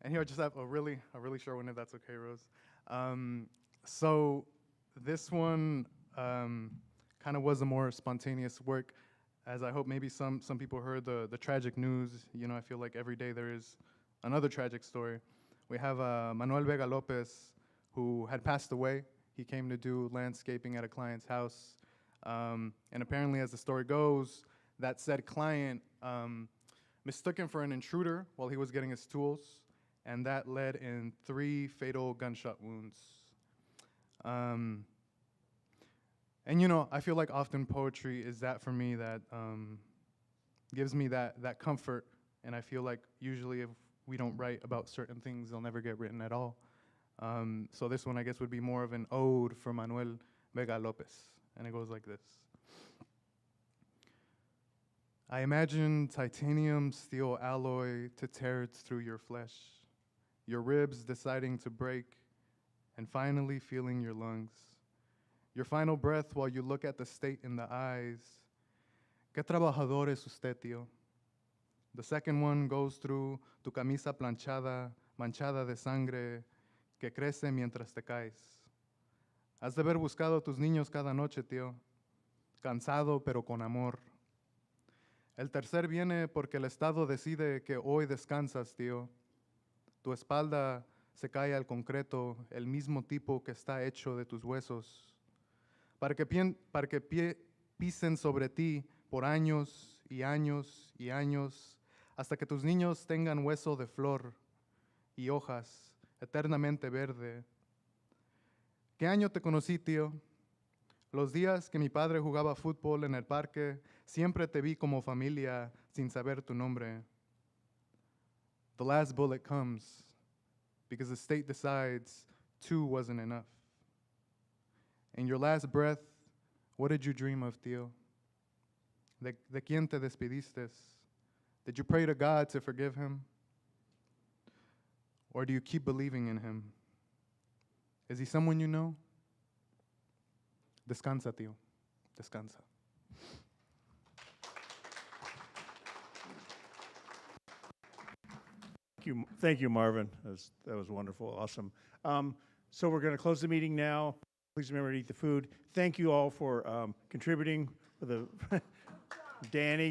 And here I just have a really short one, if that's okay, Rose. So this one kind of was a more spontaneous work, as I hope maybe some people heard the tragic news. You know, I feel like every day there is another tragic story. We have Manuel Vega Lopez, who had passed away. He came to do landscaping at a client's house. And apparently, as the story goes, that said client mistook him for an intruder while he was getting his tools, and that led in 3 fatal gunshot wounds. And you know, I feel like often poetry is that for me that gives me that comfort, and I feel like usually if we don't write about certain things, they'll never get written at all. So this one, I guess, would be more of an ode for Manuel Vega Lopez, and it goes like this. I imagine titanium steel alloy to tear through your flesh, your ribs deciding to break, and finally feeling your lungs. Your final breath while you look at the state in the eyes. ¿Qué trabajador es usted, tío? The second one goes through tu camisa planchada, manchada de sangre, que crece mientras te caes. Has de haber buscado tus niños cada noche, tío, cansado pero con amor. El tercer viene porque el Estado decide que hoy descansas, tío. Tu espalda se cae al concreto, el mismo tipo que está hecho de tus huesos. Para que pisen sobre ti por años y años y años, hasta que tus niños tengan hueso de flor y hojas eternamente verde. ¿Qué año te conocí, tío? Los días que mi padre jugaba fútbol en el parque, siempre te vi como familia sin saber tu nombre. The last bullet comes because the state decides 2 wasn't enough. In your last breath, what did you dream of, tío? ¿De quién te despediste? Did you pray to God to forgive him? Or do you keep believing in him? Is he someone you know? Descansa, tío. Descansa. Thank you, Marvin. That was wonderful, awesome. So we're going to close the meeting now. Please remember to eat the food. Thank you all for contributing. Danny.